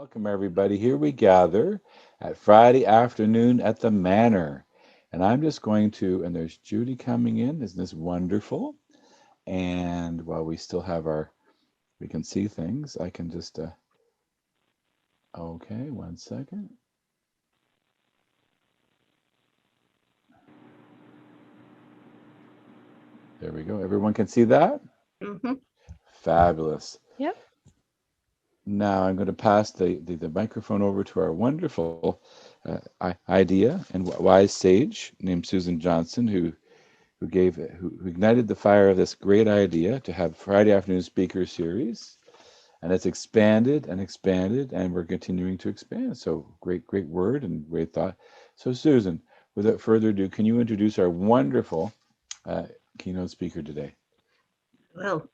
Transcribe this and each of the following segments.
Welcome, everybody. Here we gather at Friday afternoon at the Manor. And I'm just going to, and there's Judy coming in. Isn't this wonderful? And while we still have we can see things, I can just, okay, 1 second. There we go. Everyone can see that? Mm-hmm. Fabulous. Yep. Now I'm going to pass the microphone over to our wonderful idea and wise sage named Susan Johnson, who ignited the fire of this great idea to have Friday afternoon speaker series, and it's expanded and expanded, and we're continuing to expand. So great word and great thought. So Susan, without further ado, can you introduce our wonderful keynote speaker today? Well,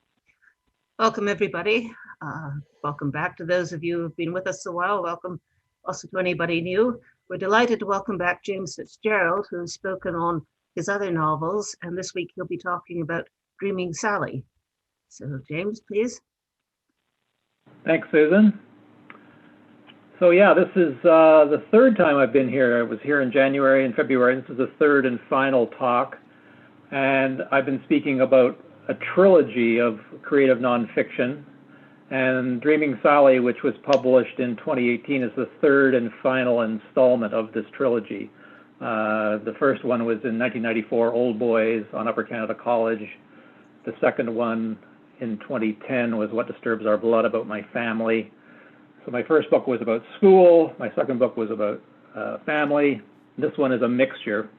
welcome everybody. Welcome back to those of you who've been with us a while. Welcome also to anybody new. We're delighted to welcome back James Fitzgerald, who's spoken on his other novels, and this week he'll be talking about Dreaming Sally. So James, please. Thanks, Susan. So yeah, this is the third time I've been here. I was here in January and February. This is the third and final talk. And I've been speaking about a trilogy of creative nonfiction. And Dreaming Sally, which was published in 2018, is the third and final installment of this trilogy. The first one was in 1994, Old Boys on Upper Canada College. The second one in 2010 was What Disturbs Our Blood, about my family. So my first book was about school. My second book was about family. This one is a mixture,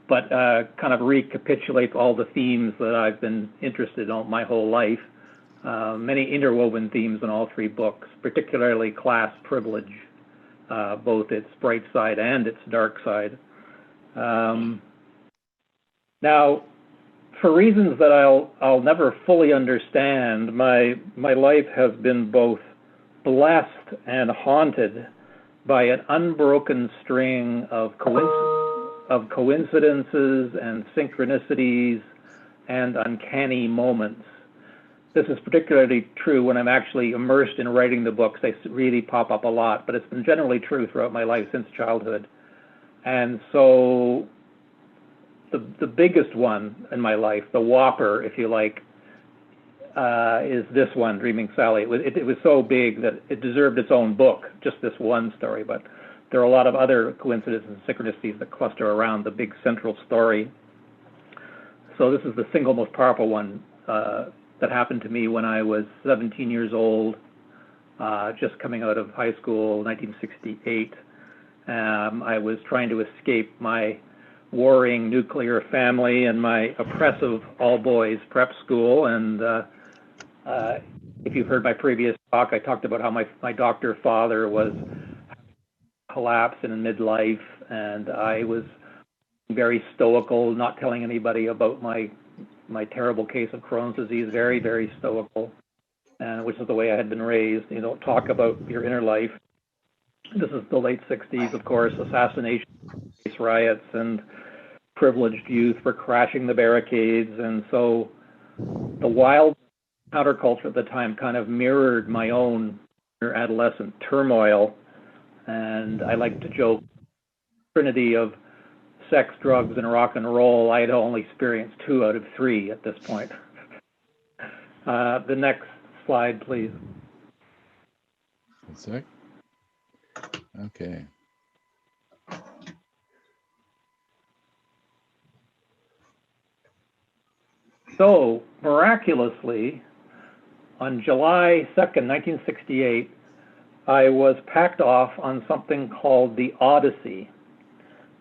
but kind of recapitulates all the themes that I've been interested in my whole life. Many interwoven themes in all three books, particularly class privilege, both its bright side and its dark side. Now, for reasons that I'll never fully understand, my life has been both blessed and haunted by an unbroken string of coincidences and synchronicities and uncanny moments. This is particularly true when I'm actually immersed in writing the books. They really pop up a lot, but it's been generally true throughout my life since childhood. And so the biggest one in my life, the whopper, if you like, is this one, Dreaming Sally. It was so big that it deserved its own book, just this one story, but there are a lot of other coincidences and synchronicities that cluster around the big central story. So this is the single most powerful one that happened to me when I was 17 years old, just coming out of high school, 1968. I was trying to escape my warring nuclear family and my oppressive all-boys prep school. And if you've heard my previous talk, I talked about how my doctor father was collapsed in midlife, and I was very stoical, not telling anybody about my terrible case of Crohn's disease, very, very stoical, and which is the way I had been raised. You don't talk about your inner life. This is the late 60s, of course, assassination, riots, and privileged youth were crashing the barricades. And so the wild counterculture at the time kind of mirrored my own adolescent turmoil. And I like to joke, trinity of sex, drugs, and rock and roll, I had only experienced 2 out of 3 at this point. The next slide, please. One sec. Okay. So, miraculously, on July 2nd, 1968, I was packed off on something called the Odyssey.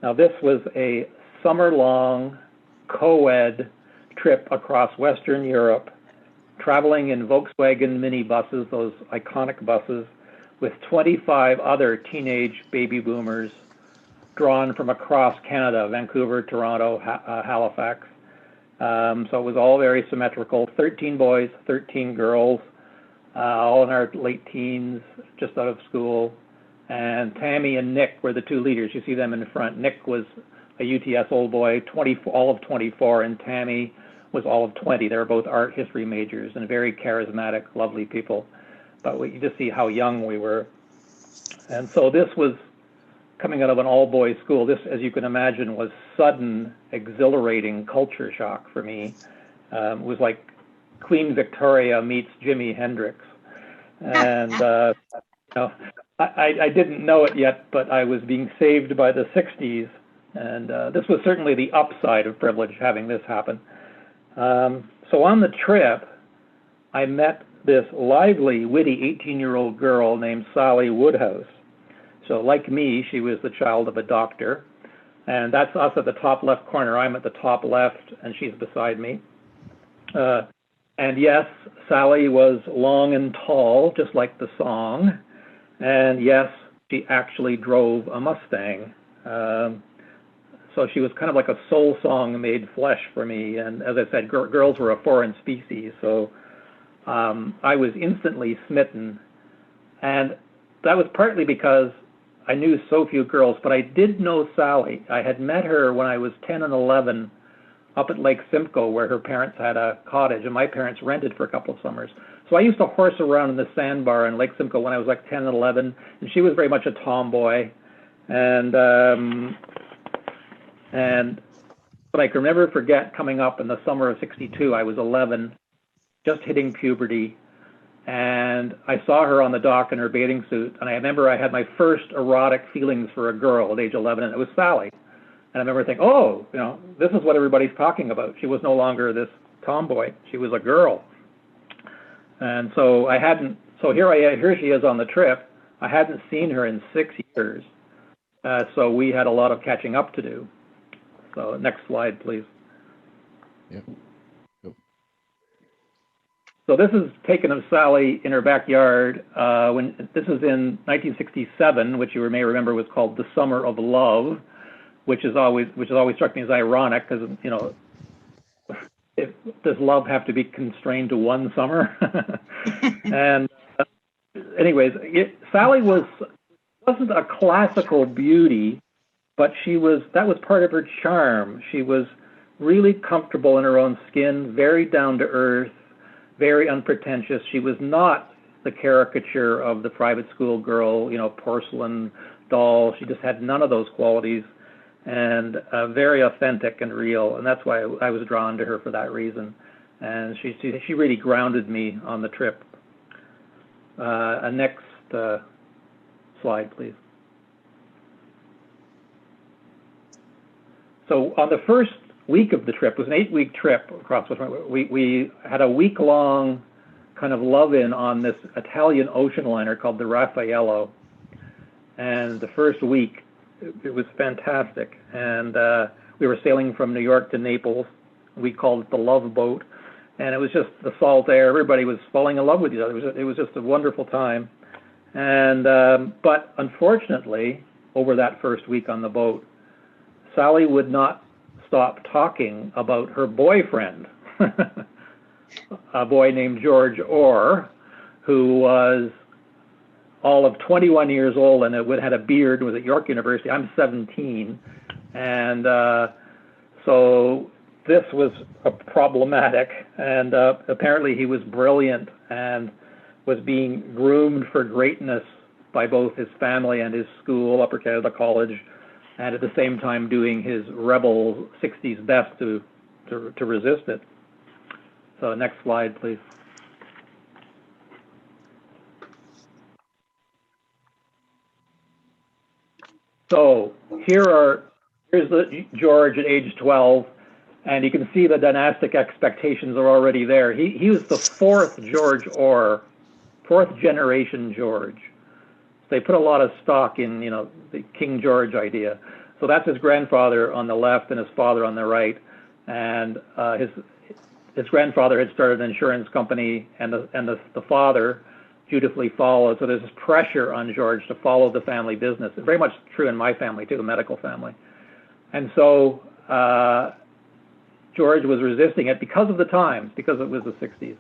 Now, this was a summer-long co-ed trip across Western Europe, traveling in Volkswagen minibuses, those iconic buses, with 25 other teenage baby boomers drawn from across Canada, Vancouver, Toronto, Halifax. So it was all very symmetrical, 13 boys, 13 girls, all in our late teens, just out of school. And Tammy and Nick were the 2 leaders. You see them in front. Nick was a UTS old boy, all of 24, and Tammy was all of 20. They were both art history majors and very charismatic, lovely people. but you just see how young we were. And so this was coming out of an all-boys school. This, as you can imagine, was sudden, exhilarating culture shock for me. It was like Queen Victoria meets Jimi Hendrix. And I didn't know it yet, but I was being saved by the 60s. And this was certainly the upside of privilege, having this happen. So on the trip, I met this lively, witty 18-year-old girl named Sally Woodhouse. So like me, she was the child of a doctor. And that's us at the top left corner. I'm at the top left, and she's beside me. And yes, Sally was long and tall, just like the song. And yes, she actually drove a Mustang. So she was kind of like a soul song made flesh for me. And as I said, girls were a foreign species. So I was instantly smitten. And that was partly because I knew so few girls, but I did know Sally. I had met her when I was 10 and 11 up at Lake Simcoe, where her parents had a cottage, and my parents rented for a couple of summers. So I used to horse around in the sandbar in Lake Simcoe when I was like 10 and 11, and she was very much a tomboy. But I can never forget coming up in the summer of '62. I was 11, just hitting puberty, and I saw her on the dock in her bathing suit, and I remember I had my first erotic feelings for a girl at age 11, and it was Sally. And I remember thinking, oh, this is what everybody's talking about. She was no longer this tomboy. She was a girl. And so here she is on the trip. I hadn't seen her in 6 years. So we had a lot of catching up to do. So next slide, please. Yep. So this is taken of Sally in her backyard. This is in 1967, which you may remember was called the Summer of Love, which has always struck me as ironic because does love have to be constrained to one summer? And anyways, Sally wasn't a classical beauty, but that was part of her charm. She was really comfortable in her own skin, very down to earth, very unpretentious. She was not the caricature of the private school girl, porcelain doll. She just had none of those qualities, and very authentic and real. And that's why I was drawn to her for that reason. And she really grounded me on the trip. Next slide, please. So on the first week of the trip, it was an 8-week trip across West. We had a week-long kind of love-in on this Italian ocean liner called the Raffaello. And the first week, it was fantastic. And we were sailing from New York to Naples. We called it the Love Boat. And it was just the salt air. Everybody was falling in love with each other. It was just a wonderful time. And but unfortunately, over that first week on the boat, Sally would not stop talking about her boyfriend, a boy named George Orr, who was all of 21 years old and had a beard, was at York University. I'm 17. And so this was problematic. And apparently he was brilliant and was being groomed for greatness by both his family and his school, Upper Canada College, and at the same time doing his rebel 60s best to resist it. So next slide, please. So here's George at age 12, and you can see the dynastic expectations are already there. He was the fourth George Orr, fourth generation George. They put a lot of stock in, the King George idea. So that's his grandfather on the left and his father on the right. And his grandfather had started an insurance company, and the father dutifully followed. So there's this pressure on George to follow the family business. Very much true in my family too, the medical family. And so George was resisting it because of the times, because it was the 60s.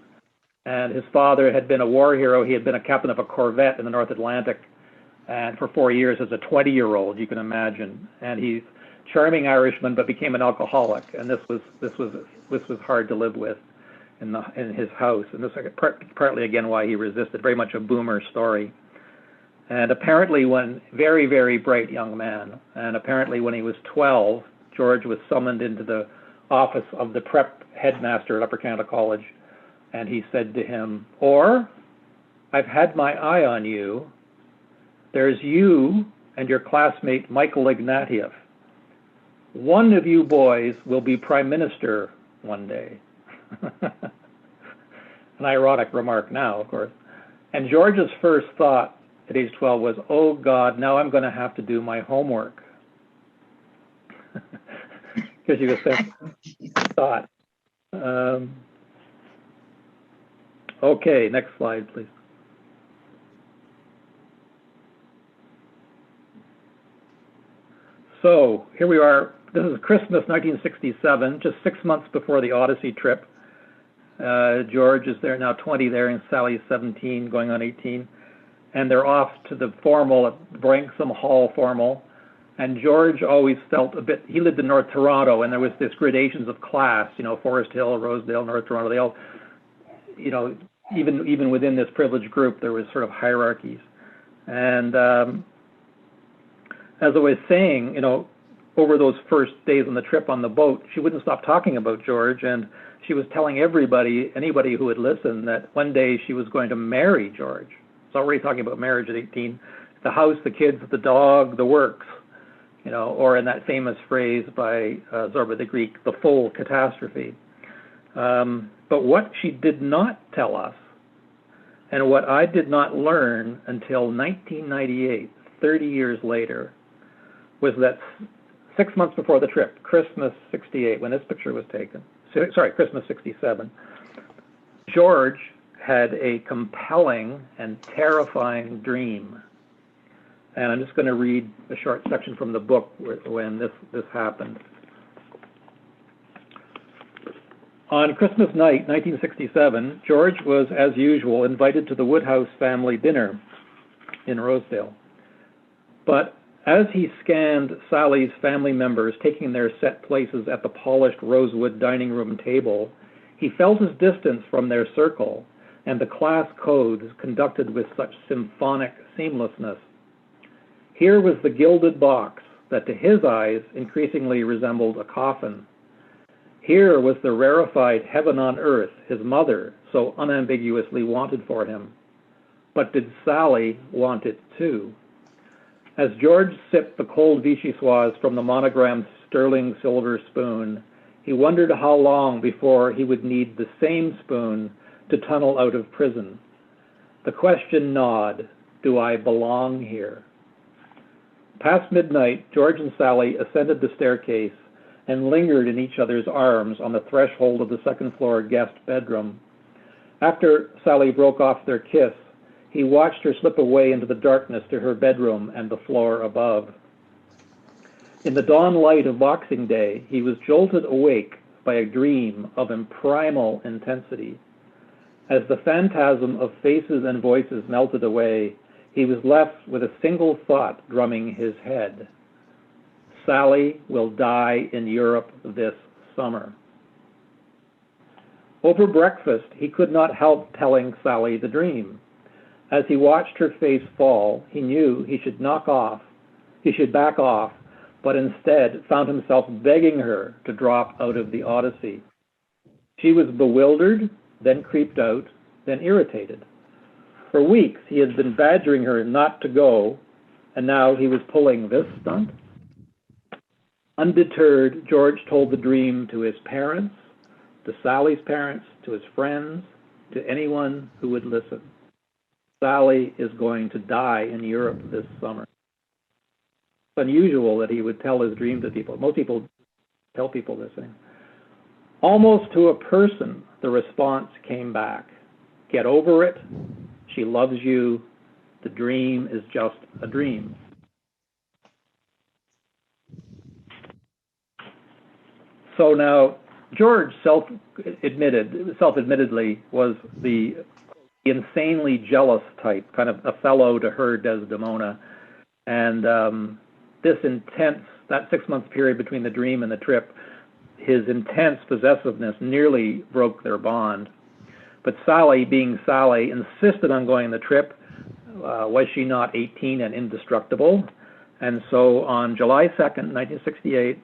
And his father had been a war hero. He had been a captain of a corvette in the North Atlantic, and for 4 years as a 20-year-old, you can imagine. And he's charming Irishman, but became an alcoholic, and this was hard to live with. in his house, and this is partly again why he resisted. Very much a boomer story. And apparently, when very, very bright young man, and apparently when he was 12, George was summoned into the office of the prep headmaster at Upper Canada College, and he said to him, "Or, I've had my eye on you. There's you and your classmate Michael Ignatieff. One of you boys will be prime minister one day." An ironic remark now, of course. And George's first thought at age 12 was, "Oh God, now I'm going to have to do my homework." Because he was saying, thought. Okay, next slide, please. So here we are. This is Christmas 1967, just 6 months before the Odyssey trip. George is there now, 20 there, and Sally's 17, going on 18. And they're off to the formal at Branksome Hall formal. And George always felt a bit, he lived in North Toronto, and there was this gradations of class, Forest Hill, Rosedale, North Toronto. They all, even within this privileged group, there was sort of hierarchies. And as I was saying, over those first days on the trip on the boat, she wouldn't stop talking about George, and she was telling anybody who would listen, that one day she was going to marry George. It's already talking about marriage at 18. The house, the kids, the dog, the works, or in that famous phrase by Zorba the Greek, the full catastrophe. But what she did not tell us, and what I did not learn until 1998, 30 years later, was that 6 months before the trip, Christmas 68, when this picture was taken, sorry, Christmas 67, George had a compelling and terrifying dream. And I'm just going to read a short section from the book when this happened. On Christmas night, 1967, George was, as usual, invited to the Woodhouse family dinner in Rosedale. But as he scanned Sally's family members taking their set places at the polished rosewood dining room table, he felt his distance from their circle and the class codes conducted with such symphonic seamlessness. Here was the gilded box that to his eyes increasingly resembled a coffin. Here was the rarefied heaven on earth his mother so unambiguously wanted for him. But did Sally want it too? As George sipped the cold vichyssoise from the monogrammed sterling silver spoon, he wondered how long before he would need the same spoon to tunnel out of prison. The question gnawed, do I belong here? Past midnight, George and Sally ascended the staircase and lingered in each other's arms on the threshold of the second-floor guest bedroom. After Sally broke off their kiss, he watched her slip away into the darkness to her bedroom and the floor above. In the dawn light of Boxing Day, he was jolted awake by a dream of imprimal intensity. As the phantasm of faces and voices melted away, he was left with a single thought drumming his head. Sally will die in Europe this summer. Over breakfast, he could not help telling Sally the dream. As he watched her face fall, he knew he should back off, but instead found himself begging her to drop out of the Odyssey. She was bewildered, then creeped out, then irritated. For weeks, he had been badgering her not to go, and now he was pulling this stunt. Undeterred, George told the dream to his parents, to Sally's parents, to his friends, to anyone who would listen. Sally is going to die in Europe this summer. It's unusual that he would tell his dream to people. Most people tell people this thing. Almost to a person, the response came back. Get over it. She loves you. The dream is just a dream. So now, George self-admittedly was the insanely jealous type, kind of Othello to her Desdemona. And that 6 month period between the dream and the trip his intense possessiveness nearly broke their bond. But Sally, being Sally, insisted on going the trip. Was she not 18 and indestructible? And so on July 2nd, 1968,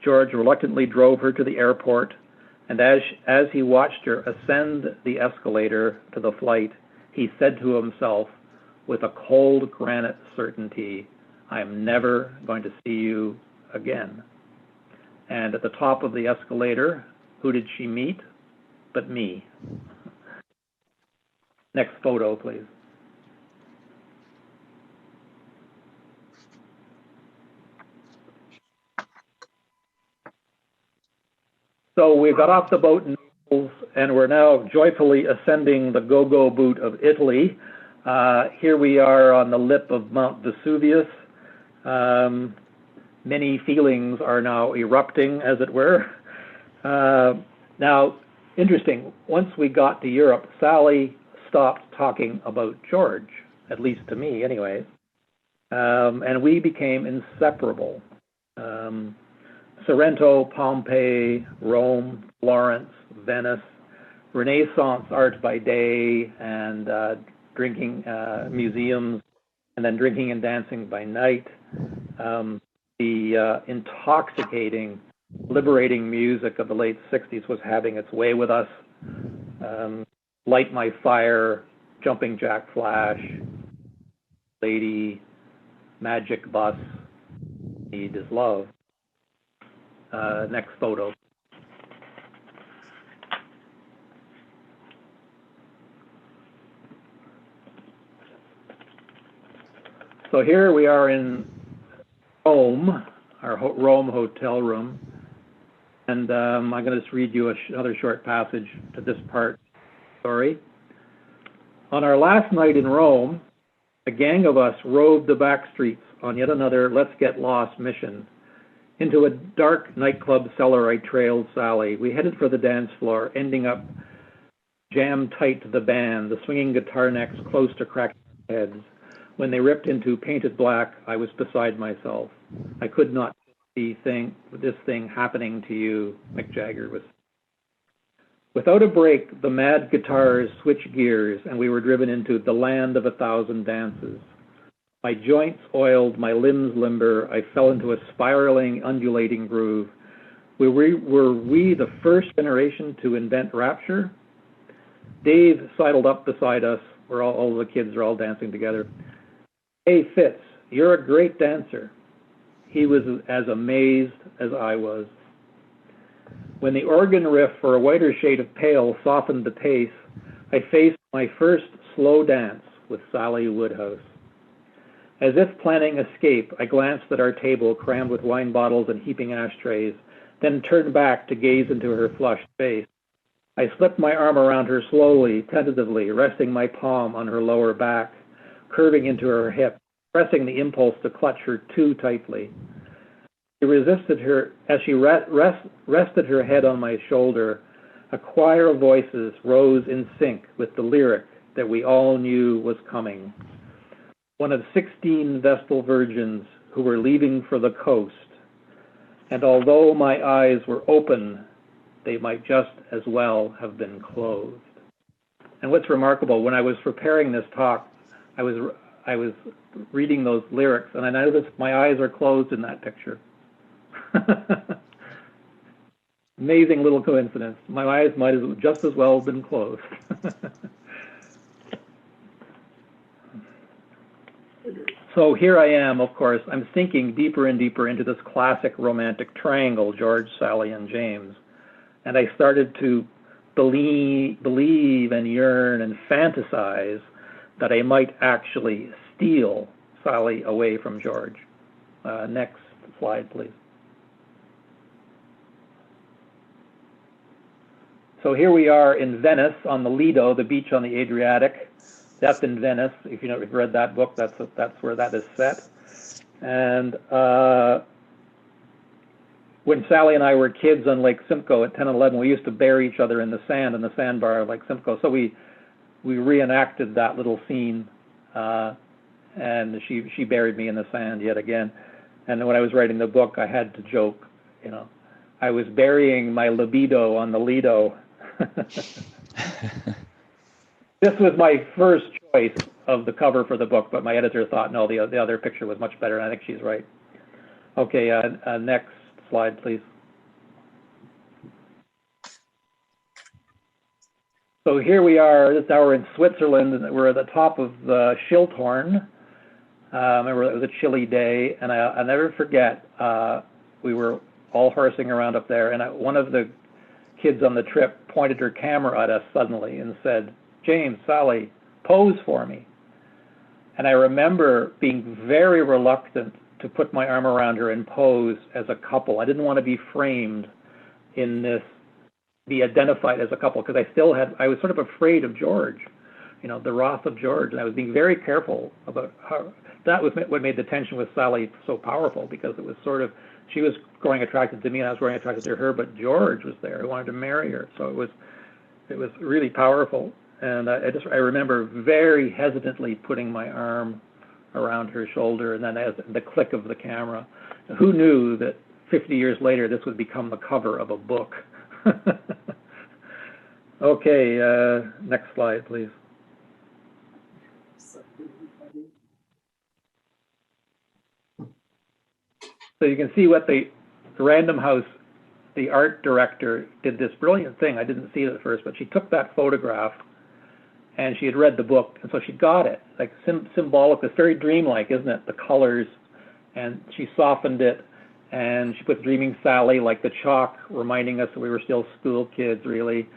George reluctantly drove her to the airport, and as he watched her ascend the escalator to the flight, he said to himself with a cold granite certainty, "I am never going to see you again." And at the top of the escalator, who did she meet but me? Next photo, please. So we got off the boat in Naples, and we're now joyfully ascending the Go-Go Boot of Italy. Here we are on the lip of Mount Vesuvius. Many feelings are now erupting, as it were. Now, interesting, once we got to Europe, Sally stopped talking about George, at least to me anyway, and we became inseparable. Sorrento, Pompeii, Rome, Florence, Venice, Renaissance art by day, and drinking museums, and then drinking and dancing by night. The intoxicating, liberating music of the late 60s was having its way with us. Light My Fire, Jumping Jack Flash, Lady, Magic Bus, Need Is Love. Next photo. So here we are in Rome, our Rome hotel room, and I'm going to just read you another short passage to this part of the story. On our last night in Rome, a gang of us roved the back streets on yet another let's get lost mission. Into a dark nightclub cellar I trailed Sally. We headed for the dance floor, ending up jammed tight to the band, the swinging guitar necks close to cracking heads. When they ripped into Painted Black, I was beside myself. I could not see this thing happening to you, Mick Jagger was. Without a break, the mad guitars switched gears, and we were driven into the land of 1,000 dances. My joints oiled, my limbs limber. I fell into a spiraling, undulating groove. Were we the first generation to invent rapture? Dave sidled up beside us, where all the kids are all dancing together. Hey, Fitz, you're a great dancer. He was as amazed as I was. When the organ riff for A Whiter Shade of Pale softened the pace, I faced my first slow dance with Sally Woodhouse. As if planning escape, I glanced at our table crammed with wine bottles and heaping ashtrays, then turned back to gaze into her flushed face. I slipped my arm around her slowly, tentatively, resting my palm on her lower back, curving into her hip, pressing the impulse to clutch her too tightly. She resisted her as she rested her head on my shoulder. A choir of voices rose in sync with the lyric that we all knew was coming. One of 16 Vestal virgins who were leaving for the coast, and although my eyes were open, they might just as well have been closed. And what's remarkable, when I was preparing this talk, I was reading those lyrics, and I noticed my eyes are closed in that picture. Amazing little coincidence. My eyes might have just as well have been closed. So here I am, of course, I'm sinking deeper and deeper into this classic romantic triangle, George, Sally, and James. And I started to believe and yearn and fantasize that I might actually steal Sally away from George. Next slide, please. So here we are in Venice on the Lido, the beach on the Adriatic. That's in Venice. If you have read that book, that's where that is set. And when Sally and I were kids on Lake Simcoe at 10 and 11, we used to bury each other in the sand in the sandbar of Lake Simcoe. So we reenacted that little scene, and she buried me in the sand yet again. And when I was writing the book, I had to joke, I was burying my libido on the Lido. This was my first choice of the cover for the book, but my editor thought, no, the other picture was much better, and I think she's right. Okay, next slide, please. So here we are, now we're in Switzerland, and we're at the top of the Schilthorn. Remember, it was a chilly day, and I'll never forget, we were all horsing around up there, and one of the kids on the trip pointed her camera at us suddenly and said, James, Sally, pose for me. And I remember being very reluctant to put my arm around her and pose as a couple. I didn't want to be framed in this, be identified as a couple, because I was sort of afraid of George, you know, the wrath of George. And I was being very careful about how, that was what made the tension with Sally so powerful, because it was sort of, she was growing attracted to me and I was growing attracted to her, but George was there who wanted to marry her. So it was really powerful. And I remember very hesitantly putting my arm around her shoulder, and then as the click of the camera. Who knew that 50 years later this would become the cover of a book? Okay, next slide, please. So you can see what the Random House, the art director, did this brilliant thing. I didn't see it at first, but she took that photograph and she had read the book, and so she got it, like symbolic. It's very dreamlike, isn't it? The colors, and she softened it, and she put Dreaming Sally, like the chalk, reminding us that we were still school kids, really.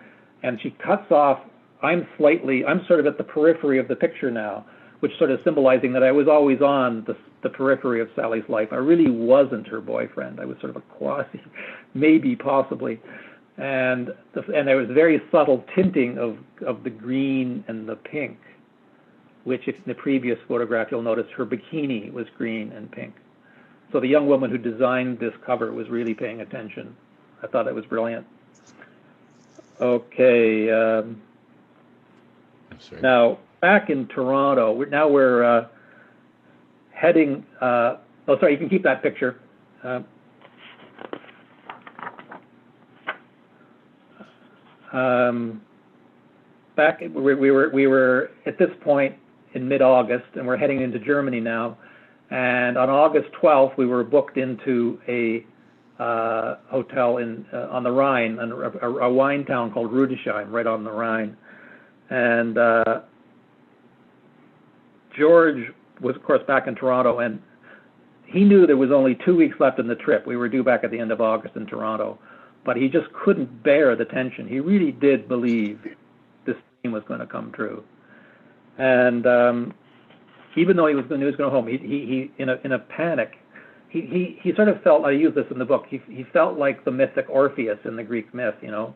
And she cuts off, I'm sort of at the periphery of the picture now, which sort of symbolizing that I was always on the periphery of Sally's life. I really wasn't her boyfriend. I was sort of a quasi, maybe, possibly. And there was very subtle tinting of the green and the pink, which in the previous photograph, you'll notice her bikini was green and pink. So the young woman who designed this cover was really paying attention. I thought it was brilliant. Okay. Now, back in Toronto, we're heading, oh, sorry, you can keep that picture. Back, we were at this point in mid-August, and we're heading into Germany now. And on August 12th, we were booked into a hotel on the Rhine, a wine town called Rudesheim, right on the Rhine. And George was, of course, back in Toronto, and he knew there was only 2 weeks left in the trip. We were due back at the end of August in Toronto, but he just couldn't bear the tension. He really did believe this dream was going to come true. And even though he was going to go home, he in a panic, he sort of felt, I use this in the book, he felt like the mythic Orpheus in the Greek myth, you know,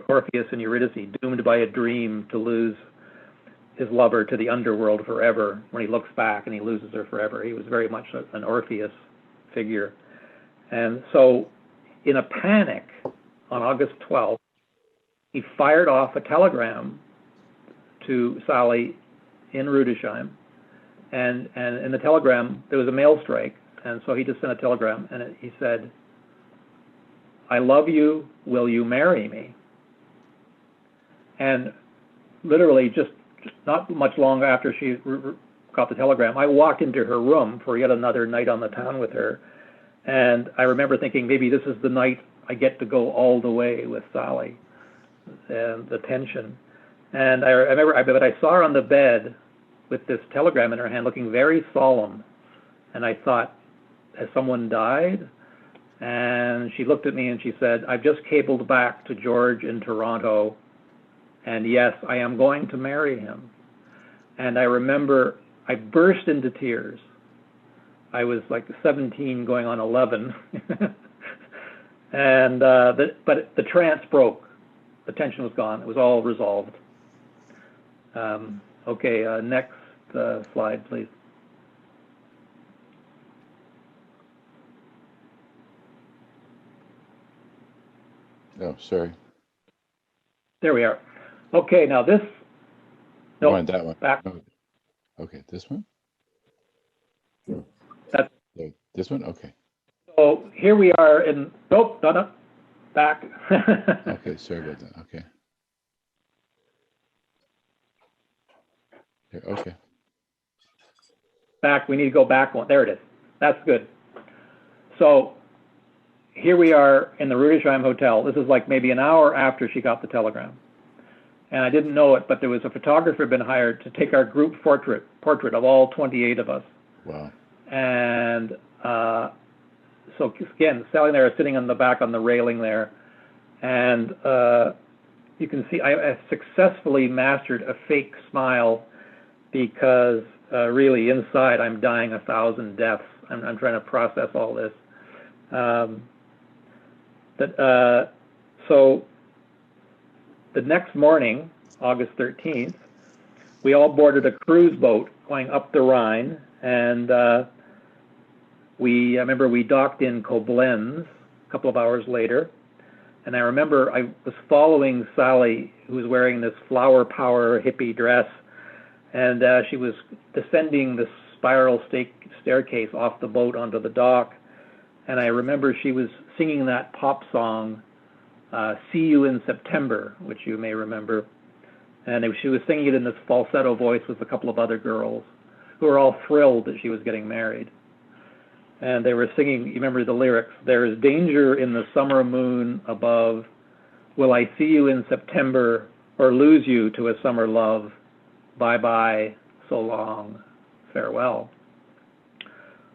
Orpheus and Eurydice, doomed by a dream to lose his lover to the underworld forever. When he looks back and he loses her forever, he was very much an Orpheus figure. And so in a panic on August 12th, he fired off a telegram to Sally in Rudesheim. And in the telegram, there was a mail strike. And so he just sent a telegram, and he said, I love you, will you marry me? And literally just not much long after she got the telegram, I walked into her room for yet another night on the town with her. And I remember thinking, maybe this is the night I get to go all the way with Sally, and the tension. And I remember, but I saw her on the bed with this telegram in her hand, looking very solemn. And I thought, has someone died? And she looked at me and she said, I've just cabled back to George in Toronto, and yes, I am going to marry him. And I remember I burst into tears. I was like 17 going on 11. And but the trance broke. The tension was gone. It was all resolved. Okay, next slide, please. Oh, sorry. There we are. Okay, now this. No, want that one. Back. Oh, okay, this one? That's, this one? Okay. so here we are in, nope, no. back. Okay, sorry about that. Okay. Here, okay. Back, we need to go back one. There it is. That's good. So here we are in the Rudesheim Hotel. This is like maybe an hour after she got the telegram. And I didn't know it, but there was a photographer been hired to take our group portrait of all 28 of us. Wow. And so again, Sally and I are sitting on the back on the railing there. And you can see I successfully mastered a fake smile because really inside I'm dying 1,000 deaths. I'm trying to process all this. So the next morning, August 13th, we all boarded a cruise boat going up the Rhine, and I remember we docked in Koblenz a couple of hours later, and I remember I was following Sally, who was wearing this flower power hippie dress, and she was descending the spiral staircase off the boat onto the dock, and I remember she was singing that pop song, See You in September, which you may remember. And she was singing it in this falsetto voice with a couple of other girls who were all thrilled that she was getting married. And they were singing, you remember the lyrics, there is danger in the summer moon above. Will I see you in September or lose you to a summer love? Bye-bye, so long, farewell.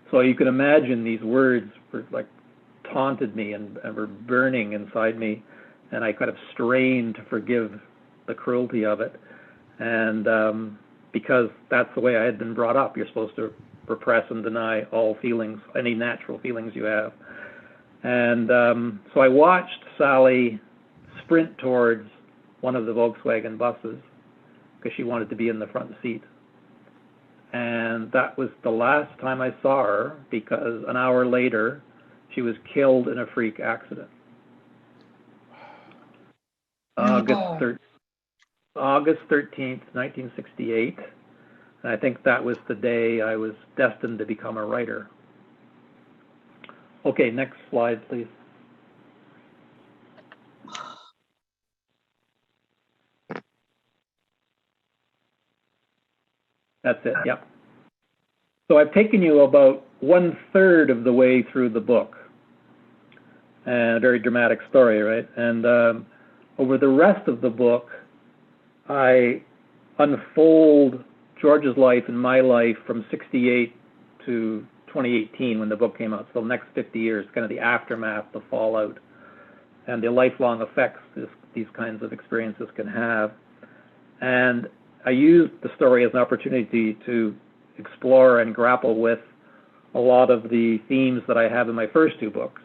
So you can imagine these words were like taunted me and were burning inside me, and I kind of strained to forgive the cruelty of it. And because that's the way I had been brought up, you're supposed to repress and deny all feelings, any natural feelings you have. And so I watched Sally sprint towards one of the Volkswagen buses because she wanted to be in the front seat. And that was the last time I saw her, because an hour later, she was killed in a freak accident. August 13th, 1968. And I think that was the day I was destined to become a writer. Okay, next slide, please. That's it, yep. So I've taken you about 1/3 of the way through the book. And a very dramatic story, right? And over the rest of the book, I unfold George's life and my life from 68 to 2018 when the book came out. So the next 50 years, kind of the aftermath, the fallout, and the lifelong effects these kinds of experiences can have. And I used the story as an opportunity to explore and grapple with a lot of the themes that I have in my first two books.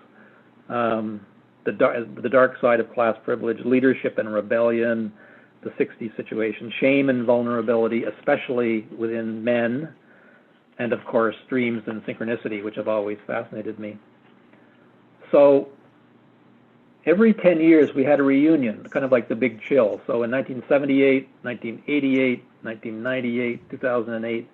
The dark side of class privilege, leadership and rebellion, the 60s situation, shame and vulnerability, especially within men, and of course, dreams and synchronicity, which have always fascinated me. So every 10 years, we had a reunion, kind of like the Big Chill. So in 1978, 1988, 1998, 2008,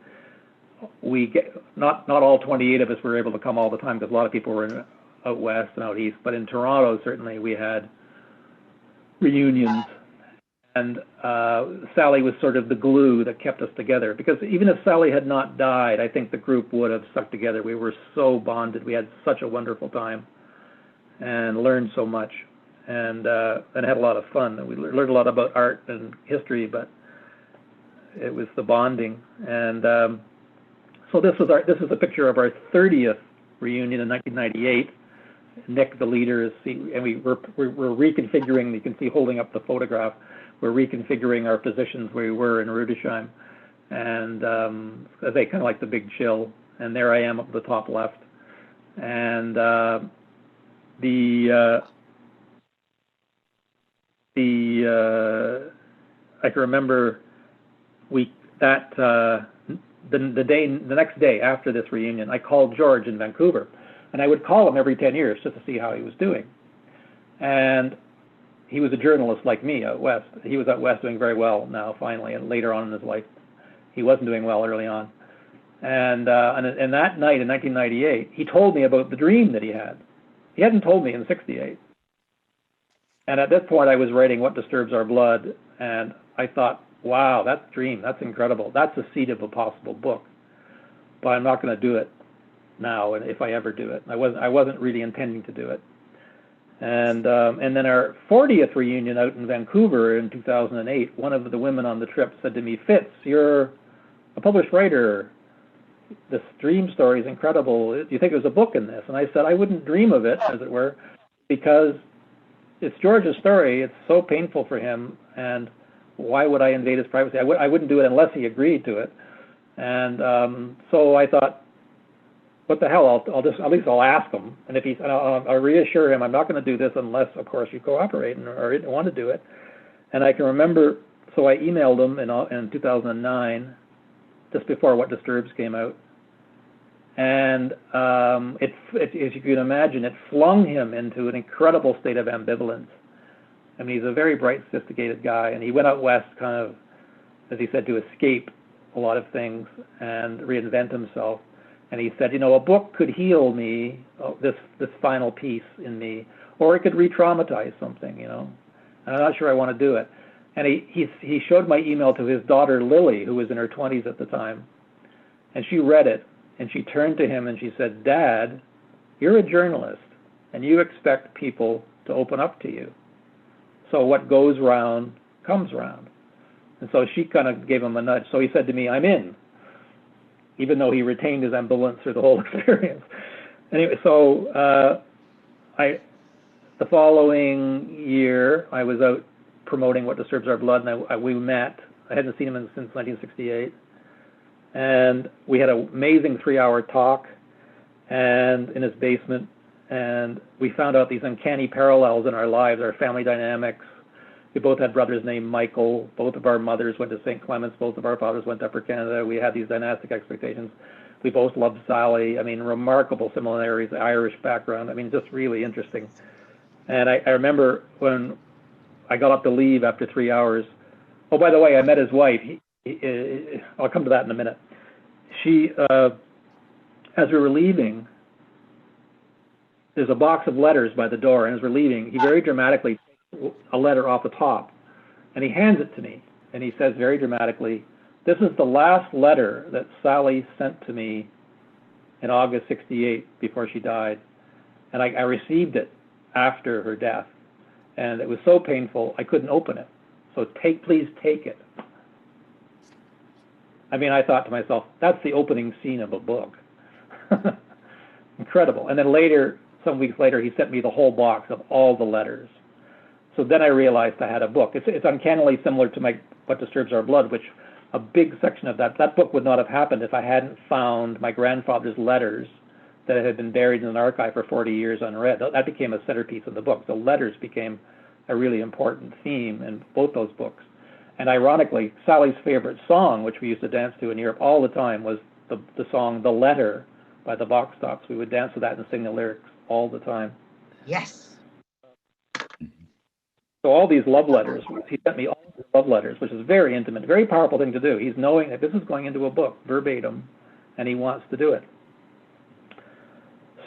not all 28 of us were able to come all the time because a lot of people were out west and out east. But in Toronto, certainly, we had reunions. And Sally was sort of the glue that kept us together. Because even if Sally had not died, I think the group would have stuck together. We were so bonded. We had such a wonderful time and learned so much, and had a lot of fun. We learned a lot about art and history, but it was the bonding. And so this is a picture of our 30th reunion in 1998. Nick, the leader, and we're reconfiguring. You can see holding up the photograph. We're reconfiguring our positions where we were in Rudesheim, and as they kind of like the Big Chill. And there I am up the top left, and I can remember the next day after this reunion, I called George in Vancouver, and I would call him every 10 years just to see how he was doing. And he was a journalist like me out west. He was out west doing very well now, finally, and later on in his life, he wasn't doing well early on. And that night in 1998, he told me about the dream that he had. He hadn't told me in '68. And at this point, I was writing What Disturbs Our Blood, and I thought, wow, that's a dream. That's incredible. That's the seed of a possible book. But I'm not going to do it now, and if I ever do it. I wasn't really intending to do it. And then our 40th reunion out in Vancouver in 2008, one of the women on the trip said to me, Fitz, you're a published writer. This dream story is incredible. Do you think there's a book in this? And I said, I wouldn't dream of it, as it were, because it's George's story. It's so painful for him, and why would I invade his privacy? I wouldn't do it unless he agreed to it. And so I thought, what the hell? I'll just, at least I'll ask him, and if I'll reassure him I'm not going to do this unless, of course, you cooperate or want to do it. And I can remember, so I emailed him in 2009, just before What Disturbs came out, and as you can imagine, it flung him into an incredible state of ambivalence. I mean, he's a very bright, sophisticated guy, and he went out west, kind of, as he said, to escape a lot of things and reinvent himself. And he said, a book could heal me, this final piece in me, or it could re-traumatize something, and I'm not sure I want to do it. And he showed my email to his daughter, Lily, who was in her 20s at the time. And she read it, and she turned to him and she said, Dad, you're a journalist, and you expect people to open up to you. So what goes round comes round. And so she kind of gave him a nudge. So he said to me, I'm in, even though he retained his ambivalence through the whole experience. Anyway, so the following year, I was out promoting What Disturbs Our Blood, and we met. I hadn't seen him since 1968. And we had an amazing 3-hour talk and in his basement, and we found out these uncanny parallels in our lives, our family dynamics. We both had brothers named Michael. Both of our mothers went to St. Clement's. Both of our fathers went to Upper Canada. We had these dynastic expectations. We both loved Sally. I mean, remarkable similarities, Irish background. I mean, just really interesting. And I remember when I got up to leave after 3 hours. Oh, by the way, I met his wife. I'll come to that in a minute. She, as we were leaving, there's a box of letters by the door, and as we're leaving, he very dramatically takes a letter off the top, and he hands it to me, and he says very dramatically, this is the last letter that Sally sent to me in August '68 before she died, and I received it after her death, and it was so painful I couldn't open it. So please take it. I mean, I thought to myself, that's the opening scene of a book. Incredible. And then later, some weeks later, he sent me the whole box of all the letters. So then I realized I had a book. It's uncannily similar to my What Disturbs Our Blood, which a big section of that book would not have happened if I hadn't found my grandfather's letters that had been buried in an archive for 40 years unread. That became a centerpiece of the book. The letters became a really important theme in both those books. And ironically, Sally's favorite song, which we used to dance to in Europe all the time, was the song The Letter by the Box Tops. We would dance to that and sing the lyrics all the time. Yes. So all these love letters, he sent me all these love letters, which is very intimate, very powerful thing to do. He's knowing that this is going into a book, verbatim, and he wants to do it.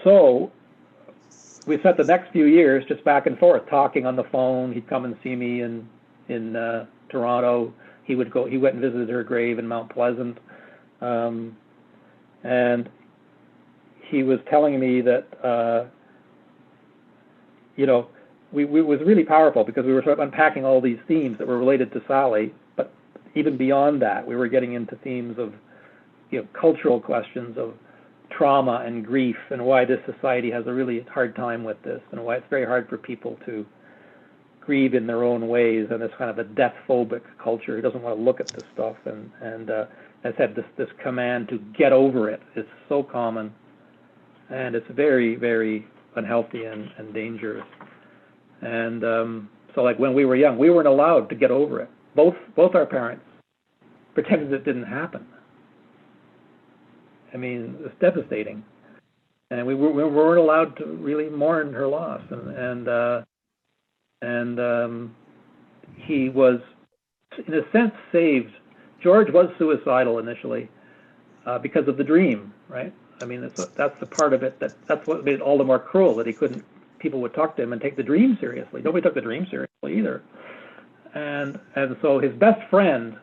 So we spent the next few years just back and forth, talking on the phone. He'd come and see me in Toronto. He went and visited her grave in Mount Pleasant. And he was telling me that, it was really powerful because we were sort of unpacking all these themes that were related to Sally, but even beyond that, we were getting into themes of, cultural questions of trauma and grief and why this society has a really hard time with this and why it's very hard for people to grieve in their own ways, and it's kind of a death-phobic culture. He doesn't want to look at this stuff, and I said this command to get over it is so common, and it's very, very unhealthy and dangerous. And so like when we were young, we weren't allowed to get over it. Both our parents pretended it didn't happen. I mean, it's devastating. And we weren't allowed to really mourn her loss. And he was, in a sense, saved. George was suicidal initially because of the dream, right? I mean, that's the part of it that's what made it all the more cruel, that he couldn't people would talk to him and take the dream seriously. Nobody took the dream seriously either. And so his best friend,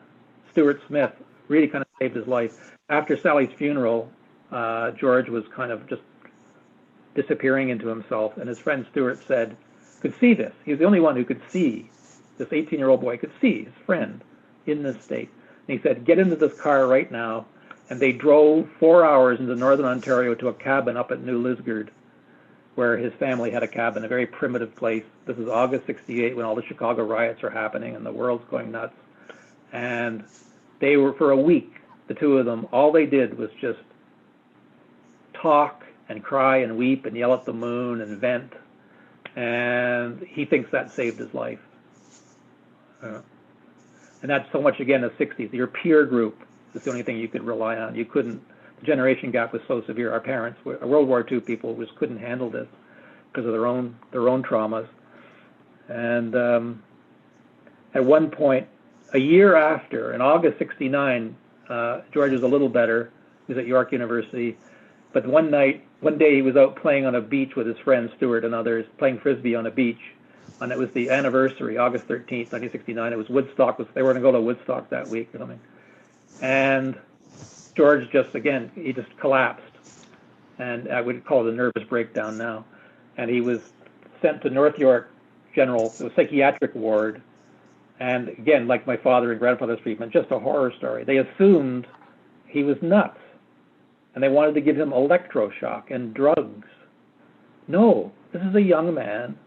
Stuart Smith, really kind of saved his life. After Sally's funeral, George was kind of just disappearing into himself, and his friend Stuart could see this. He was the only one who could see, this 18-year-old boy could see his friend in this state. And he said, get into this car right now. And they drove 4 hours into northern Ontario to a cabin up at New Lisgard, where his family had a cabin, a very primitive place. This is August 68 when all the Chicago riots are happening and the world's going nuts. And they were, for a week, the two of them, all they did was just talk and cry and weep and yell at the moon and vent. And he thinks that saved his life. And that's so much, again, the 60s. Your peer group is the only thing you could rely on. You couldn't, the generation gap was so severe. Our parents, World War II people, just couldn't handle this because of their own traumas. And at one point, a year after, in August 69, George was a little better. He was at York University. But one day he was out playing on a beach with his friend Stuart and others, playing Frisbee on a beach. And it was the anniversary, August 13th, 1969. It was Woodstock. They were going to go to Woodstock that week or something. And George he just collapsed. And I would call it a nervous breakdown now. And he was sent to North York the psychiatric ward. And again, like my father and grandfather's treatment, just a horror story. They assumed he was nuts. And they wanted to give him electroshock and drugs. No, this is a young man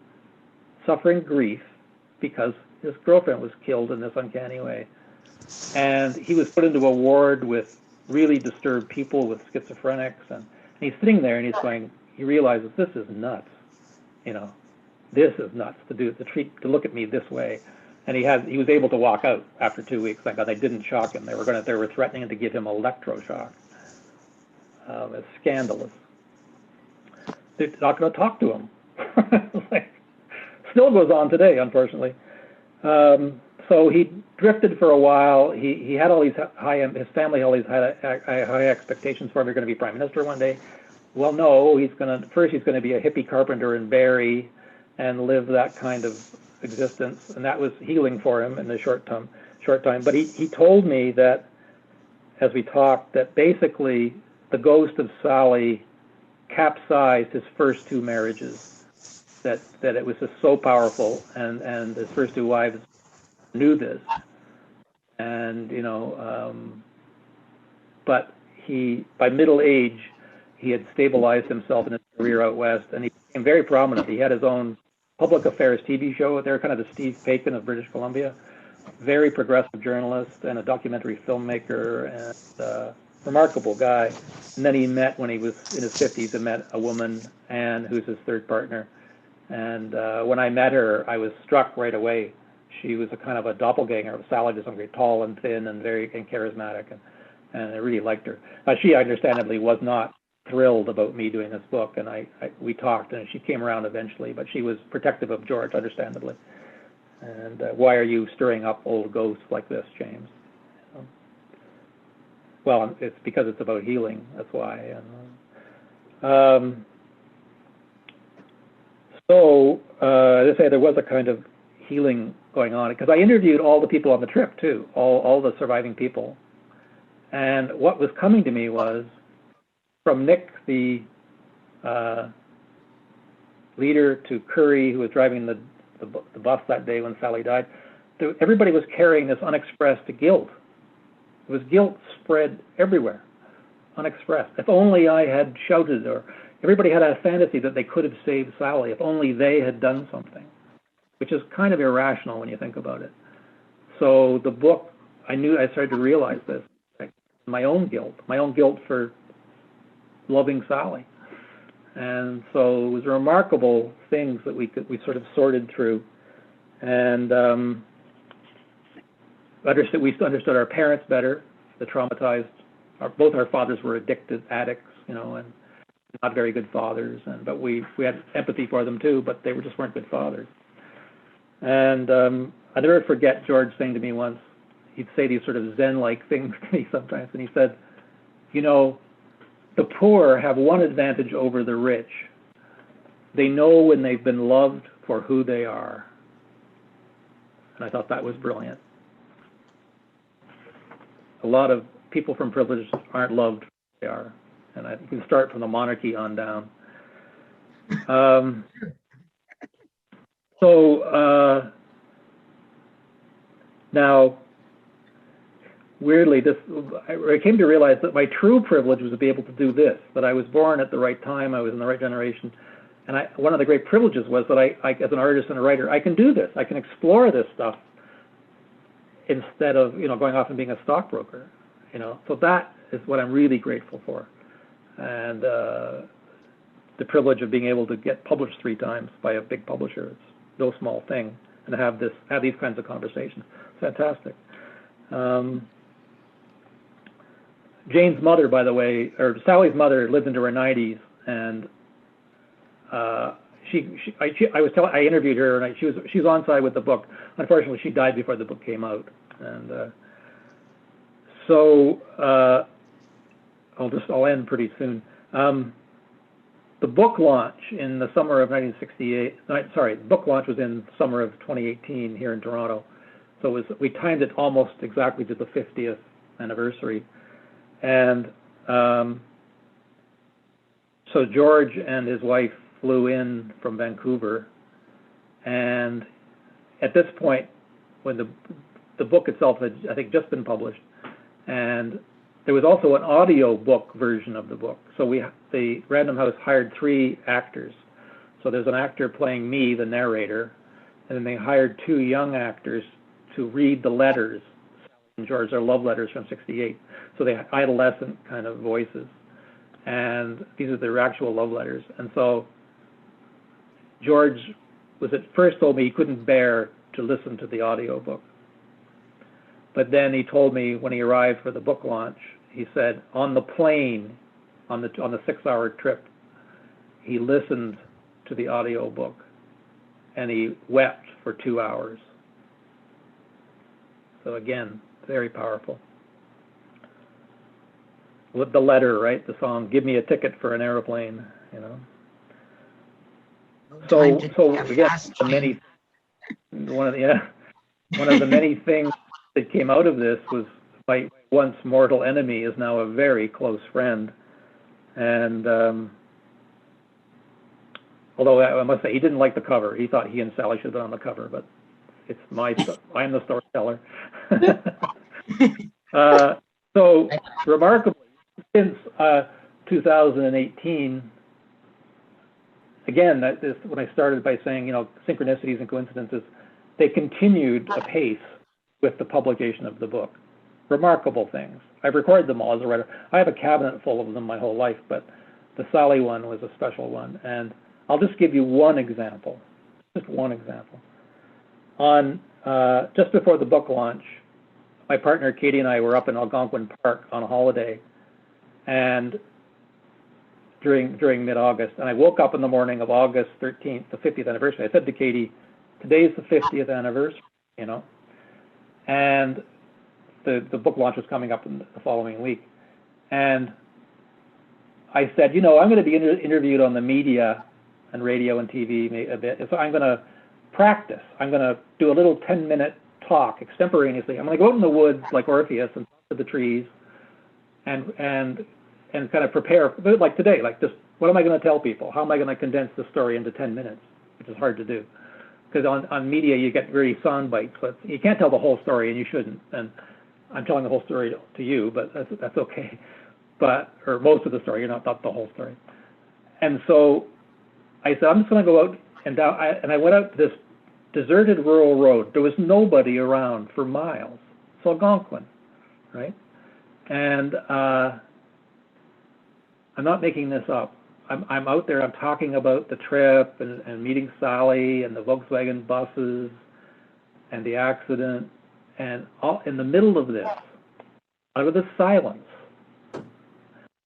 suffering grief because his girlfriend was killed in this uncanny way. And he was put into a ward with really disturbed people with schizophrenics. And he's sitting there and he realizes this is nuts. This is nuts to look at me this way. And he was able to walk out after 2 weeks. Thank God they didn't shock him. They were threatening to give him electroshock. It's scandalous. They're not going to talk to him. Still goes on today, unfortunately. So he drifted for a while. He had all these his family always had high expectations for him. You're going to be prime minister one day. Well, no, he's going to be a hippie carpenter in Barrie and live that kind of existence. And that was healing for him in the short time. But he told me that, as we talked, that basically the ghost of Sally capsized his first two marriages. That it was just so powerful, and his first two wives knew this, and but by middle age, he had stabilized himself in his career out west, and he became very prominent. He had his own public affairs TV show. They're kind of the Steve Paikin of British Columbia. Very progressive journalist and a documentary filmmaker, and remarkable guy. And then he met, when he was in his 50s, he met a woman, Anne, who's his third partner. And when I met her, I was struck right away. She was a kind of a doppelganger of Sally, just very tall and thin and very charismatic, and I really liked her. She understandably was not thrilled about me doing this book, and we talked, and she came around eventually, but she was protective of George, understandably. And why are you stirring up old ghosts like this, James? Well, it's because it's about healing. That's why. So, as I say, there was a kind of healing going on, because I interviewed all the people on the trip too, all the surviving people. And what was coming to me was, from Nick, the leader, to Curry, who was driving the bus that day when Sally died, everybody was carrying this unexpressed guilt. It was guilt spread everywhere, unexpressed. If only I had shouted, or everybody had a fantasy that they could have saved Sally if only they had done something, which is kind of irrational when you think about it. So the book, I started to realize this, like my own guilt for loving Sally. And so it was remarkable things that we sort of sorted through, and we understood our parents better, the traumatized. Both our fathers were addicts, and not very good fathers, but we had empathy for them too, but they just weren't good fathers. And I never forget George saying to me once, he'd say these sort of Zen-like things to me sometimes, and he said, the poor have one advantage over the rich. they know when they've been loved for who they are. And I thought that was brilliant. A lot of people from privilege aren't loved for who they are. And you can start from the monarchy on down. Now, weirdly, I came to realize that my true privilege was to be able to do this, that I was born at the right time, I was in the right generation. And one of the great privileges was that I, as an artist and a writer, I can do this. I can explore this stuff instead of, going off and being a stockbroker, So that is what I'm really grateful for. And the privilege of being able to get published 3 times by a big publisher. It's no small thing. And to have these kinds of conversations. Fantastic. Jane's mother, by the way, or Sally's mother, lived into her 90s, and I interviewed her, and she was on side with the book. Unfortunately, she died before the book came out, and I'll end pretty soon. The book launch in the summer of 1968. The book launch was in summer of 2018 here in Toronto. So we timed it almost exactly to the 50th anniversary. And so George and his wife flew in from Vancouver. And at this point, when the book itself had, I think, just been published, and there was also an audio book version of the book. So the Random House hired 3 actors. So there's an actor playing me, the narrator, and then they hired 2 young actors to read the letters. Sally and George are love letters from '68. So they adolescent kind of voices. And these are their actual love letters. And so George was at first told me he couldn't bear to listen to the audio book. But then he told me when he arrived for the book launch, he said on the plane, on the 6-hour trip, he listened to the audio book and he wept for 2 hours. So again, very powerful. With the letter, right? The song, "Give me a ticket for an airplane," So again, one of the many things that came out of this was my once mortal enemy is now a very close friend. And although I must say he didn't like the cover, he thought he and Sally should have been on the cover, but it's I'm the storyteller. So remarkably, since 2018, again, when I started by saying, synchronicities and coincidences, they continued apace with the publication of the book. Remarkable things. I've recorded them all as a writer. I have a cabinet full of them my whole life, but the Sally one was a special one. And I'll just give you one example, just one example. On just before the book launch, my partner Katie and I were up in Algonquin Park on a holiday, and during mid-August, and I woke up in the morning of August 13th, the 50th anniversary. I said to Katie, "Today's the 50th anniversary," and the book launch was coming up in the following week, and I said, I'm going to be interviewed on the media and radio and TV a bit, so I'm going to practice. I'm going to do a little 10-minute talk extemporaneously. I'm going to go out in the woods like Orpheus and talk to the trees, and kind of prepare, like today, like just what am I going to tell people? How am I going to condense the story into 10 minutes, which is hard to do. Because on media, you get very sound bites, but you can't tell the whole story, and you shouldn't. And I'm telling the whole story to you, but that's okay. Or most of the story, not the whole story. And so I said, I'm just going to go out and I went out to this deserted rural road. There was nobody around for miles. It's Algonquin, right? And I'm not making this up. I'm out there, I'm talking about the trip and meeting Sally and the Volkswagen buses and the accident. And all, in the middle of this, out of the silence,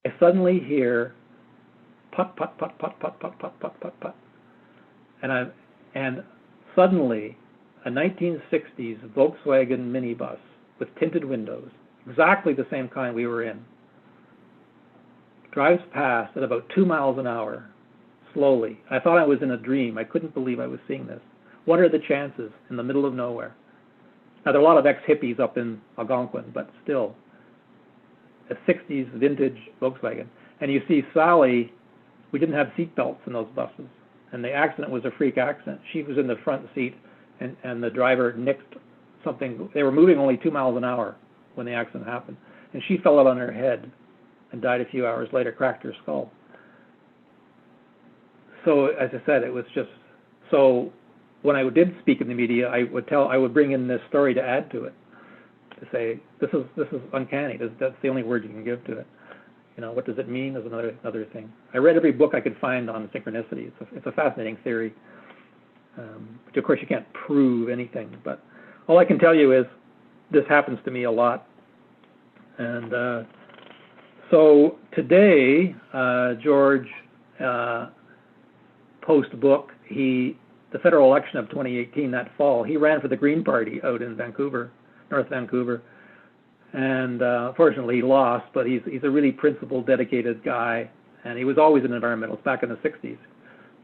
I suddenly hear put, put, put, put, put, put, put, put, put, put. And suddenly a 1960s Volkswagen minibus with tinted windows, exactly the same kind we were in, drives past at about 2 miles an hour, slowly. I thought I was in a dream. I couldn't believe I was seeing this. What are the chances in the middle of nowhere? Now, there are a lot of ex-hippies up in Algonquin, but still, a 60s vintage Volkswagen. And you see Sally, we didn't have seat belts in those buses. And the accident was a freak accident. She was in the front seat, and the driver nicked something. They were moving only 2 miles an hour when the accident happened. And she fell out on her head and died a few hours later, cracked her skull. So, as I said, it was just, so when I did speak in the media, I would bring in this story to add to it, to say, this is uncanny. That's the only word you can give to it. You know, what does it mean is another thing. I read every book I could find on synchronicity. It's a fascinating theory. But of course, you can't prove anything. But all I can tell you is this happens to me a lot. And so today, George, post-book, the federal election of 2018, that fall, he ran for the Green Party out in Vancouver, North Vancouver. And fortunately, he lost, but he's a really principled, dedicated guy. And he was always an environmentalist back in the 60s.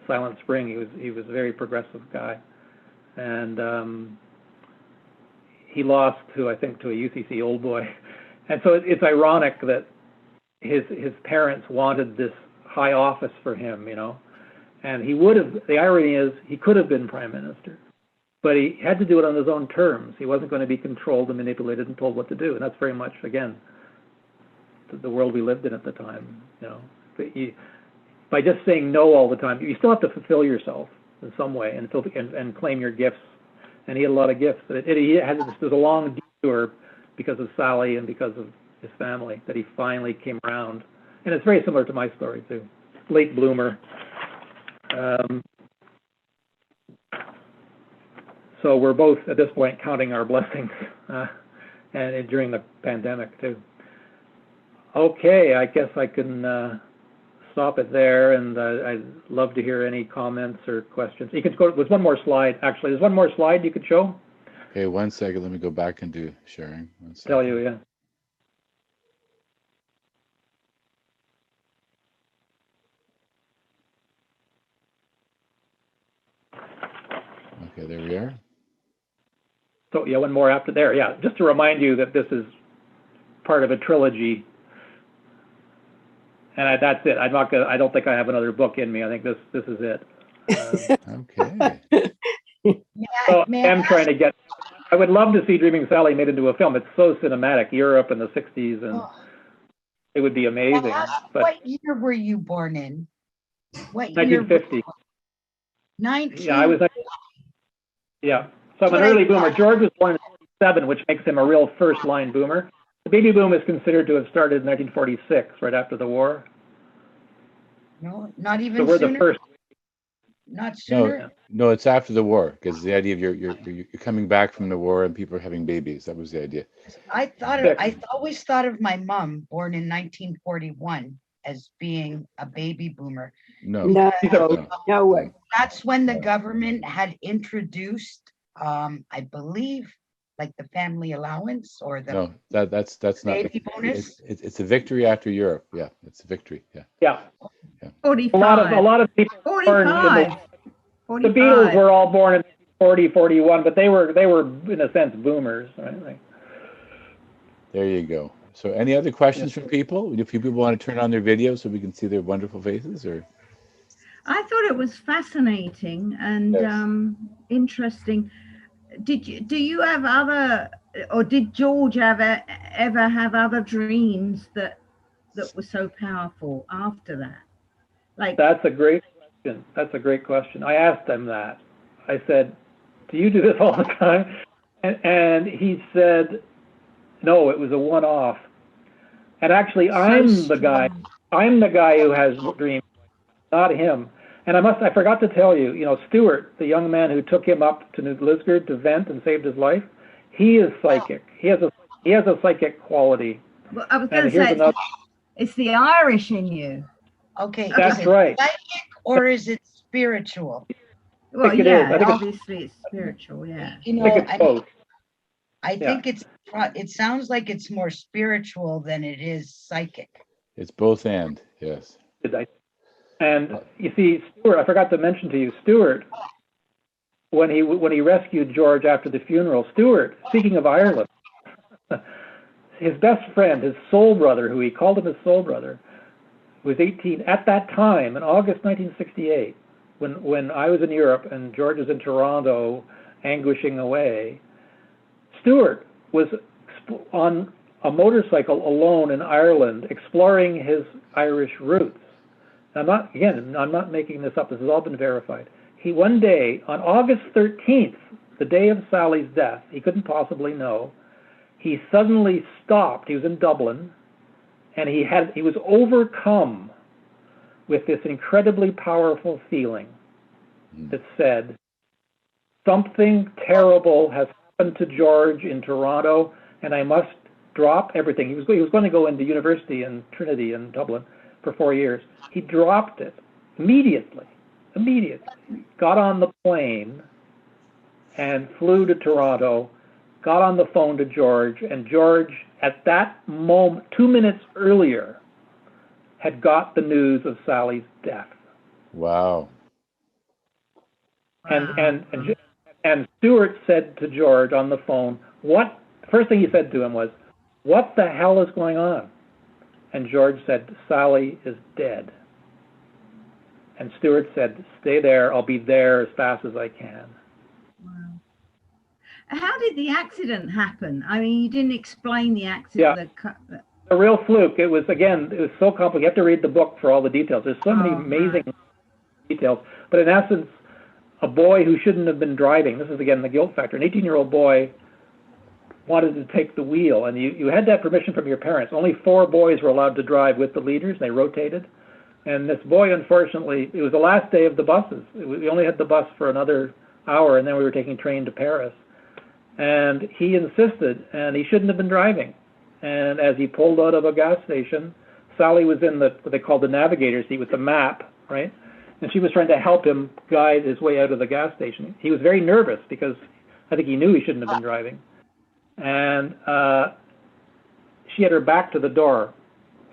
Silent Spring, he was a very progressive guy. And he lost to, I think, to a UCC old boy. And so it's ironic that his parents wanted this high office for him, you know. And he would have, the irony is, he could have been prime minister. But he had to do it on his own terms. He wasn't going to be controlled and manipulated and told what to do. And that's very much, again, the world we lived in at the time. You know, by just saying no all the time, you still have to fulfill yourself in some way and claim your gifts. And he had a lot of gifts. There's a long detour because of Sally and because of his family that he finally came around. And it's very similar to my story too. Late bloomer. So we're both at this point counting our blessings, and during the pandemic too. Okay, I guess I can stop it there, and I'd love to hear any comments or questions. You could go. There's one more slide. Actually, there's one more slide you could show. Okay, 1 second. Let me go back and do sharing. Tell you, yeah. Okay, there we are. So yeah, one more after there. Yeah, just to remind you that this is part of a trilogy, and that's it. I don't think I have another book in me. I think this is it. Okay. So I'm trying to get. I would love to see Dreaming Sally made into a film. It's so cinematic. Europe in the '60s, and it would be amazing. But what year were you born in? What 1950. 19. Yeah, I was. Yeah. So I'm an early boomer. George was born in 1947, which makes him a real first-line boomer. The baby boom is considered to have started in 1946, right after the war. No, not even so we're sooner. The first. Not sooner. No, it's after the war, because the idea of you're coming back from the war and people are having babies. That was the idea. I always thought of my mom, born in 1941, as being a baby boomer. No. No. That's when the government had introduced, I believe, like the family allowance or the that's not baby bonus. It's a victory after Europe. Yeah, it's a victory. Yeah. 45. A lot of people. 45. The Beatles were all born in 40, 41, but they were in a sense boomers, right? Like, there you go. So any other questions from people? Do people want to turn on their video so we can see their wonderful faces? Or I thought it was fascinating and interesting. Do you have other, or did George ever have other dreams that were so powerful after that? Like, that's a great question. That's a great question. I asked him that. I said, "Do you do this all the time?" And he said, "No, it was a one-off." And actually, I'm the guy who has dreams, not him. And I forgot to tell you, Stuart, the young man who took him up to New Lisgard to vent and saved his life, he is psychic. He has a psychic quality. Well, I was going to say, it's the Irish in you. Okay, that's is it right. Psychic or is it spiritual? Well, yeah, obviously it's spiritual. Yeah. I think it's both. I think it sounds like it's more spiritual than it is psychic. it's both and, yes. And you see, Stuart, I forgot to mention to you, Stuart, when he rescued George after the funeral, Stuart, speaking of Ireland, his best friend, his soul brother, who he called him his soul brother, was 18 at that time in August 1968, when I was in Europe and George was in Toronto, anguishing away. Stuart was on a motorcycle alone in Ireland, exploring his Irish roots. I'm not making this up. This has all been verified. He one day, on August 13th, the day of Sally's death, he couldn't possibly know, he suddenly stopped. He was in Dublin, and he was overcome with this incredibly powerful feeling that said, something terrible has happened to George in Toronto, and I must drop everything. He was going to go into university in Trinity in Dublin for 4 years. He dropped it immediately, got on the plane and flew to Toronto, got on the phone to George, and George, at that moment, 2 minutes earlier, had got the news of Sally's death. Wow. And Stuart said to George on the phone, first thing he said to him was, "What the hell is going on?" And George said, "Sally is dead." And Stuart said, "Stay there. I'll be there as fast as I can." Wow. How did the accident happen? I mean, you didn't explain the accident. Yeah. A real fluke. It was so complicated. You have to read the book for all the details. There's so many amazing details. But in essence, a boy who shouldn't have been driving, this is again the guilt factor, an 18-year-old boy wanted to take the wheel, and you had to have permission from your parents. Only 4 boys were allowed to drive with the leaders. They rotated. And this boy, unfortunately, it was the last day of the buses. We only had the bus for another hour, and then we were taking train to Paris. And he insisted, and he shouldn't have been driving. And as he pulled out of a gas station, Sally was in what they call the navigator seat with the map, right? And she was trying to help him guide his way out of the gas station. He was very nervous because I think he knew he shouldn't have been driving. And she had her back to the door.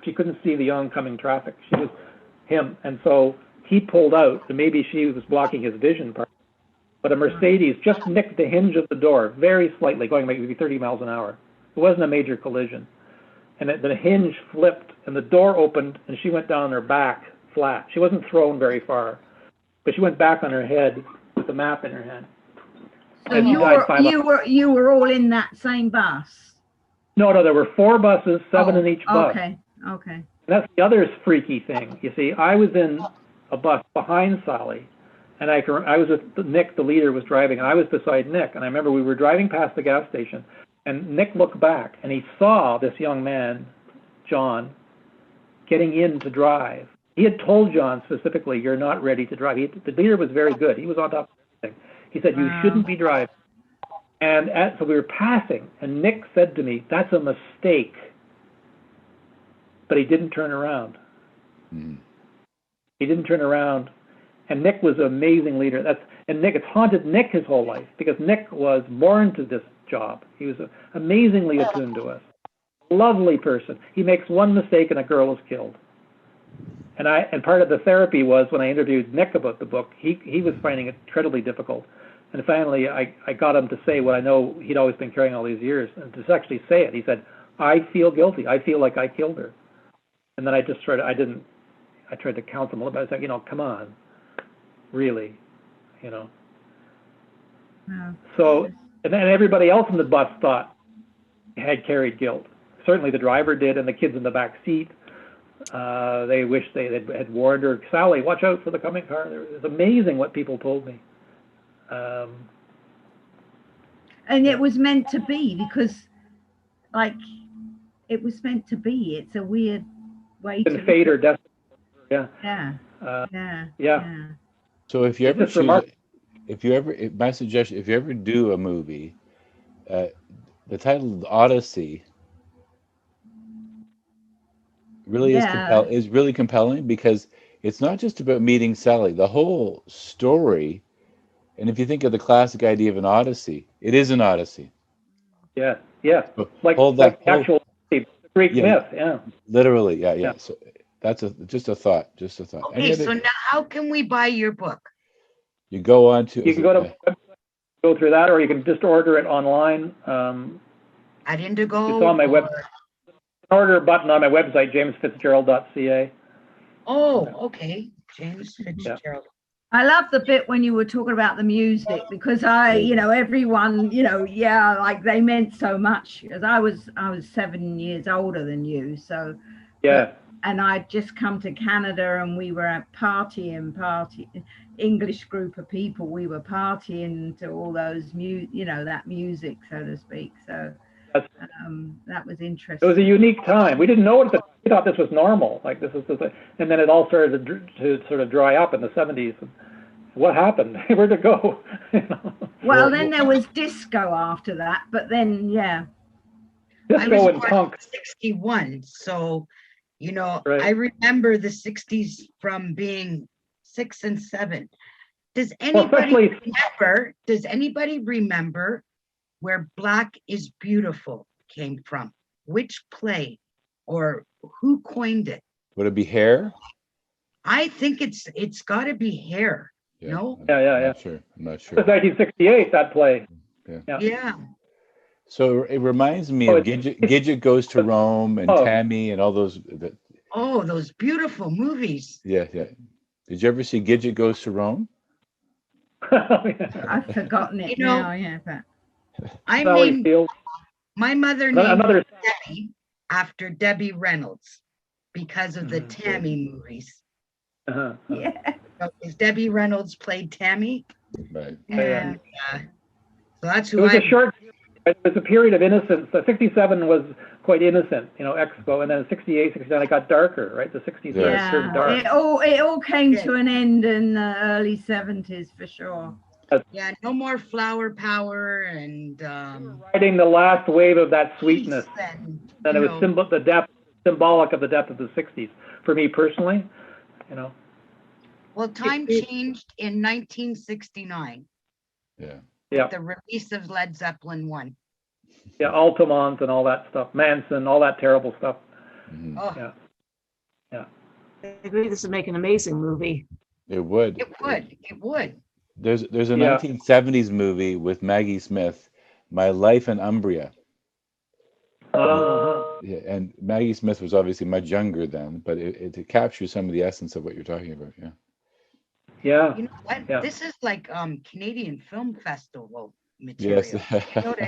She couldn't see the oncoming traffic. She was him. And so he pulled out, and maybe she was blocking his vision part. But a Mercedes just nicked the hinge of the door very slightly, going maybe 30 miles an hour. It wasn't a major collision. And the hinge flipped, and the door opened, and she went down on her back flat. She wasn't thrown very far, but she went back on her head with the map in her hand. So you were all in that same bus? No, there were 4 buses, 7 in each bus. Okay. And that's the other freaky thing. You see, I was in a bus behind Sally, and I was with Nick, the leader was driving, and I was beside Nick. And I remember we were driving past the gas station, and Nick looked back, and he saw this young man, John, getting in to drive. He had told John specifically, "You're not ready to drive." The leader was very good. He was on top of everything. He said, "You shouldn't be driving." And so we were passing, and Nick said to me, "That's a mistake." But he didn't turn around. He didn't turn around. And Nick was an amazing leader. It's haunted Nick his whole life, because Nick was born to this job. He was amazingly attuned to us. Lovely person. He makes one mistake and a girl is killed. And part of the therapy was when I interviewed Nick about the book, he was finding it incredibly difficult. And finally, I got him to say what I know he'd always been carrying all these years, and to actually say it. He said, "I feel guilty. I feel like I killed her." And then I tried to counsel him a little bit. I said, "Come on, really, Yeah. So, and then everybody else in the bus thought had carried guilt. Certainly the driver did, and the kids in the back seat. They wished they had warned her, "Sally, watch out for the coming car." It was amazing what people told me. And it was meant to be, because, it was meant to be. It's a weird way to fate or destiny. Yeah. So if you ever my suggestion, if you ever do a movie, the title Odyssey really is really compelling, because it's not just about meeting Sally. The whole story, and if you think of the classic idea of an Odyssey, it is an Odyssey. Like actual Greek myth. Literally, yeah. So That's just a thought. Just a thought. Okay, so now how can we buy your book? You go on to. You can go to go through that, or you can just order it online. At Indigo? It's on my web. Order button on my website, jamesfitzgerald.ca. Oh, okay. James Fitzgerald. I love the bit when you were talking about the music, because everyone, like they meant so much, because I was 7 years older than you. So, yeah. And I'd just come to Canada, and we were at party, English group of people. We were partying to all those that music, so to speak. So that was interesting. It was a unique time. We didn't know it. We thought this was normal. Like this is, and then it all started to sort of dry up in the 70s. What happened? Where'd it go? Well, then there was disco after that, but then disco and punk. 61, so right. I remember the 60s from being 6 and 7. Does anybody remember where Black is Beautiful came from? Which play or who coined it? Would it be Hair? I think it's got to be Hair. Yeah, No? Yeah. I'm not sure. It was 1968, that play. Yeah. So it reminds me of Gidget Goes to Rome and Tammy and all those. Those beautiful movies. Yeah. Did you ever see Gidget Goes to Rome? I've forgotten it now. Yeah, but I named my mother named Debbie after Debbie Reynolds because of the Tammy movies. Uh-huh. Yeah. Because Debbie Reynolds played Tammy. Right. And so that's who it was a period of innocence. The 67 was quite innocent, Expo, and then 68, 69, it got darker, right? The 60s turned dark. It all came to an end in the early 70s for sure. Yeah, no more flower power and riding the last wave of that sweetness. And it was symbolic of the depth of the 60s for me personally, Well, time changed in 1969. Yeah. Yeah. The release of Led Zeppelin 1. Yeah, Altamont and all that stuff, Manson, all that terrible stuff. Mm-hmm. Oh. Yeah. I agree. This would make an amazing movie. It would. It would. There's a 1970s movie with Maggie Smith, My Life in Umbria. Yeah, and Maggie Smith was obviously much younger then, but it captures some of the essence of what you're talking about. Yeah. Yeah. You know what? Yeah. This is like Canadian Film Festival material. Yes. You know what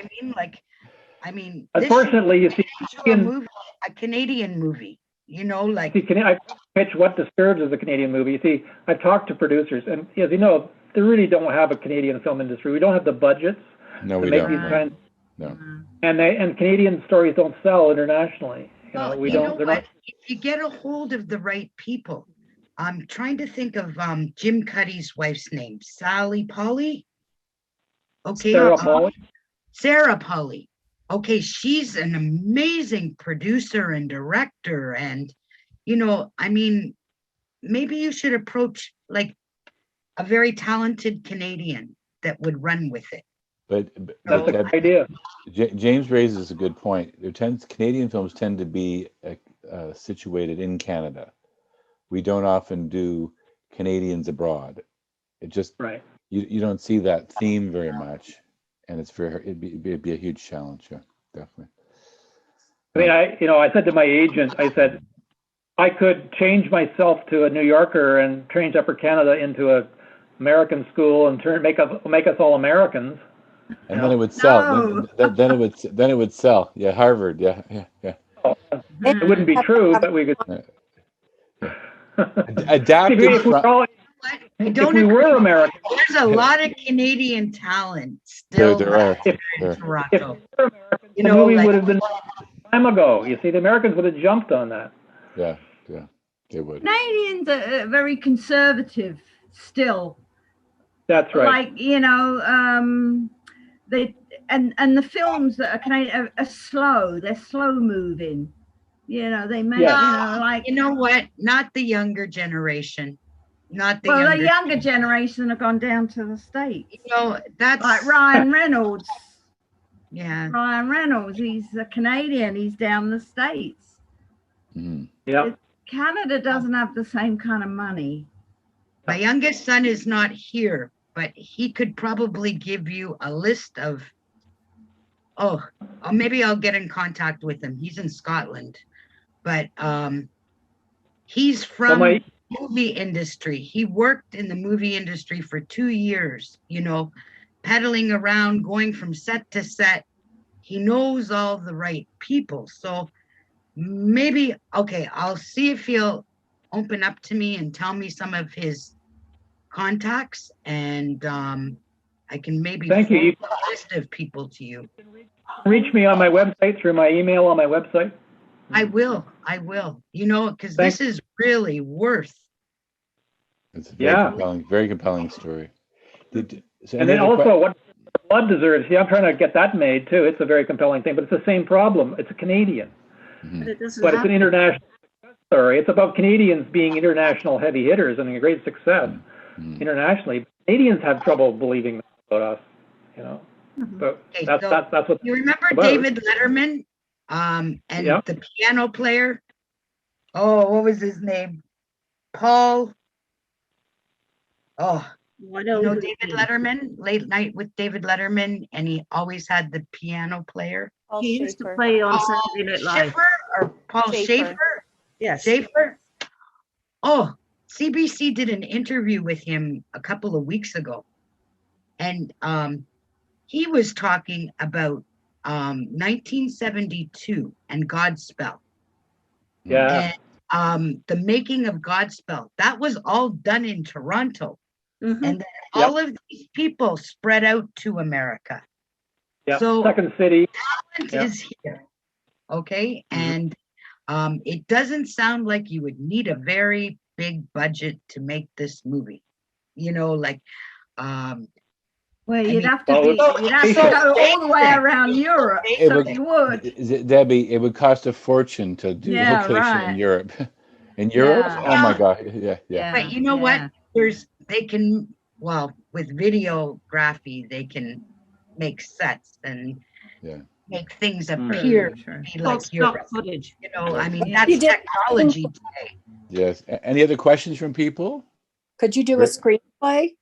I mean? Unfortunately, you see a Canadian movie. I pitch what disturbs as a Canadian movie. You see, I've talked to producers, and as you know, they really don't have a Canadian film industry. We don't have the budgets to make don't. these kinds. No. And Canadian stories don't sell internationally. If you get a hold of the right people, I'm trying to think of Jim Cuddy's wife's name, Sally Polly. Okay, Sarah Polly. Okay, she's an amazing producer and director, and maybe you should approach like a very talented Canadian that would run with it. But that's a good idea. James raises a good point. Canadian films tend to be situated in Canada. We don't often do Canadians abroad. It just you don't see that theme very much, and it'd be a huge challenge. Yeah, definitely. I mean, I said to my agent, I said, I could change myself to a New Yorker and change Upper Canada into a American school and make us all Americans. And then it would sell. No. Then it would sell. Yeah, Harvard. Yeah. Oh, it wouldn't be true, but we could adapt if we were American. There's a lot of Canadian talent still in Toronto. The movie would have been time ago. You see, the Americans would have jumped on that. Yeah, they would. Canadians are very conservative still. That's right. Like they and the films that are Canadian are slow. They're slow moving. They make not the younger generation. The younger generation have gone down to the States. That's like Ryan Reynolds. Yeah. Ryan Reynolds, he's a Canadian, he's down the States. Mm-hmm. Yeah. Canada doesn't have the same kind of money. My youngest son is not here, but he could probably give you a list of, maybe I'll get in contact with him. He's in Scotland, but he's from the movie industry. He worked in the movie industry for 2 years, pedaling around, going from set to set. He knows all the right people. So maybe, I'll see if he'll open up to me and tell me some of his contacts, and I can maybe Thank you. forward a list of people to you. Reach me on my website through my email on my website. I will, because this is really worth. It's a very compelling story. And then also what Blood deserves, I'm trying to get that made too. It's a very compelling thing, but it's the same problem. It's a Canadian, but it's an international story. It's about Canadians being international heavy hitters and a great success internationally. Canadians have trouble believing that about us, So that's what. You remember David Letterman, and the piano player? Oh, what was his name? Paul. David Letterman, Late Night with David Letterman, and he always had the piano player. He used to play on Saturday Night Live. Paul Schaefer? Yes. Schaefer? Oh, CBC did an interview with him a couple of weeks ago. And he was talking about 1972 and Godspell. Yeah. And the making of Godspell. That was all done in Toronto. And then all of these people spread out to America. Yeah. So Second City. Talent is here. Okay. And it doesn't sound like you would need a very big budget to make this movie. Well, you'd have to go all the way around Europe. You would. Debbie, it would cost a fortune to do location in Europe. In Europe? Yeah. Oh my God. Yeah. But you know what? With videography, they can make sets and make things appear to be like Europe. Footage. That's technology today. Yes. Any other questions from people? Could you do a screenplay?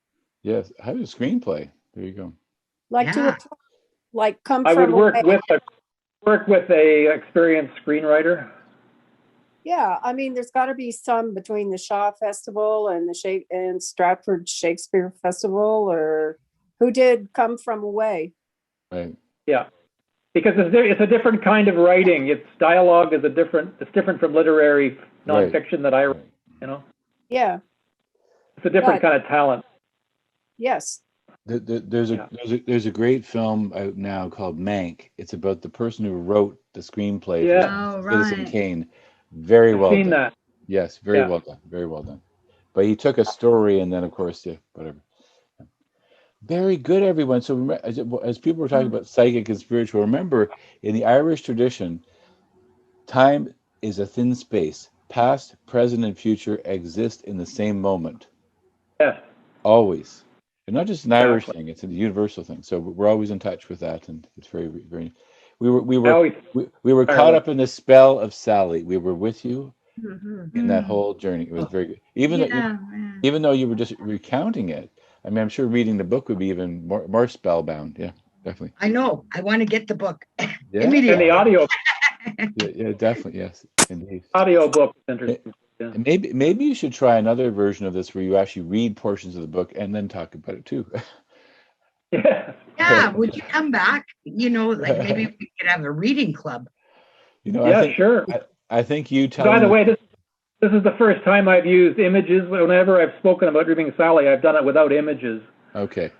Yes. How do a screenplay? There you go. Come I from would work with a experienced screenwriter. Yeah, there's got to be some between the Shaw Festival and and Stratford Shakespeare Festival, or who did Come From Away. Right. Yeah, because it's a different kind of writing. Its dialogue is it's different from literary nonfiction that I write. Yeah. It's a different kind of talent. Yes. There's a great film out now called Mank. It's about the person who wrote the screenplay for Citizen Kane. Very well done. That. Yes, very well done. Very well done. But he took a story and then, of course, whatever. Very good, everyone. So as people were talking about psychic and spiritual, remember, in the Irish tradition, time is a thin space. Past, present, and future exist in the same moment. Yes. Always. And not just an Irish thing, it's a universal thing. So we're always in touch with that, and it's very, very. We were caught up in the spell of Sally. We were with you in that whole journey. It was very good. Even though you were just recounting it, I'm sure reading the book would be even more spellbound. Yeah, definitely. I know. I want to get the book immediately. And the audio. yeah, definitely. Yes, indeed. Audio book is interesting. Yeah. And maybe you should try another version of this where you actually read portions of the book and then talk about it too. Yeah, would you come back? Maybe we could have a reading club. Sure. I think you tell. By the way, this is the first time I've used images. Whenever I've spoken about reading Sally, I've done it without images. Okay.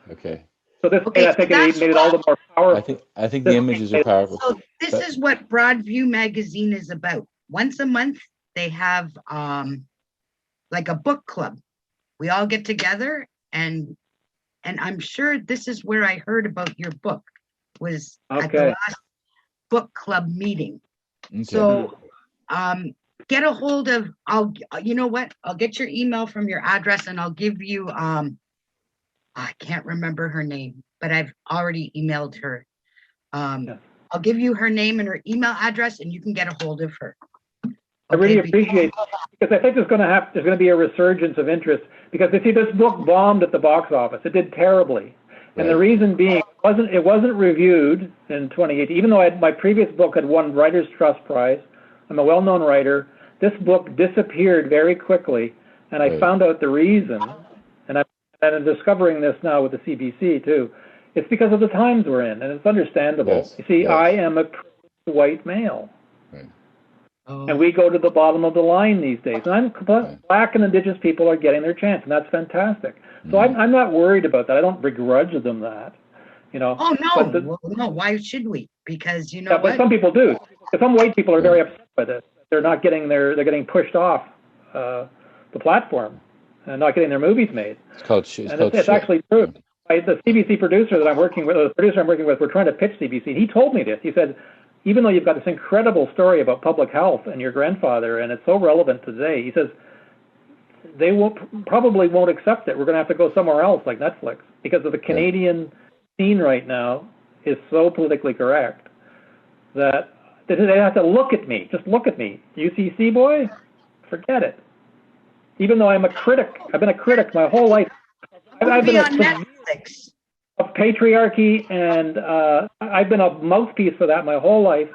So I think it made it all the more powerful. I think the images are powerful. So this is what Broadview Magazine is about. Once a month, they have like a book club. We all get together, and I'm sure this is where I heard about your book, was at the last book club meeting. Okay. So get a hold of, you know what? I'll get your email from your address, and I'll give you, I can't remember her name, but I've already emailed her. I'll give you her name and her email address, and you can get a hold of her. I really Okay, appreciate it, because I think there's going to be a resurgence of interest, because you see, this book bombed at the box office. It did terribly. And the reason being, it wasn't reviewed in 2018, even though my previous book had won Writers' Trust Prize. I'm a well-known writer. This book disappeared very quickly, and I found out the reason, and I'm discovering this now with the CBC too. It's because of the times we're in, and it's understandable. Yes, You see, yes. I am a white male. Right. Oh, And we go to the bottom of the line these days. And Black and Indigenous people are getting their chance, and that's fantastic. So I'm not worried about that. I don't begrudge them that, you know. oh no, But well, no, why should we? Because you know yeah, but what? some people do. Some white people are very upset by this. They're not getting they're getting pushed off the platform and not getting their movies made. It's actually true. The CBC producer that I'm working with, we're trying to pitch CBC. He told me this. He said, even though you've got this incredible story about public health and your grandfather, and it's so relevant today, he says, they probably won't accept it. We're going to have to go somewhere else, like Netflix, because of the Canadian scene right now is so politically correct that they have to look at me. Just look at me. UCC boy, forget it. Even though I'm a critic, I've been a critic my whole life. I've been on Netflix. of patriarchy, and I've been a mouthpiece for that my whole life,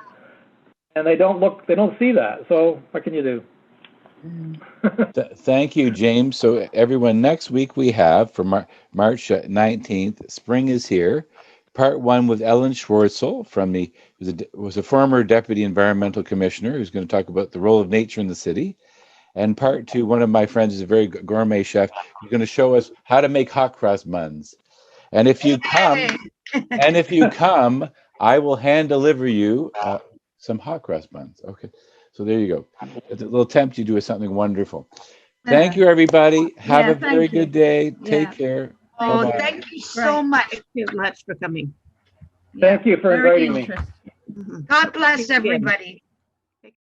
and they don't see that. So what can you do? Thank you, James. So everyone, next week we have, for March 19th, Spring is Here, part 1 with Ellen Schwartzel, was a former Deputy Environmental Commissioner, who's going to talk about the role of nature in the city. And part 2, one of my friends is a very gourmet chef, who's going to show us how to make hot cross buns. And if you come, I will hand deliver you some hot cross buns. Okay, so there you go. A little tempt you to do something wonderful. Thank you, everybody. Have a very good day. Take care. Oh, Bye-bye. thank you so much. Thank you much for coming. Thank you for inviting me. God bless everybody.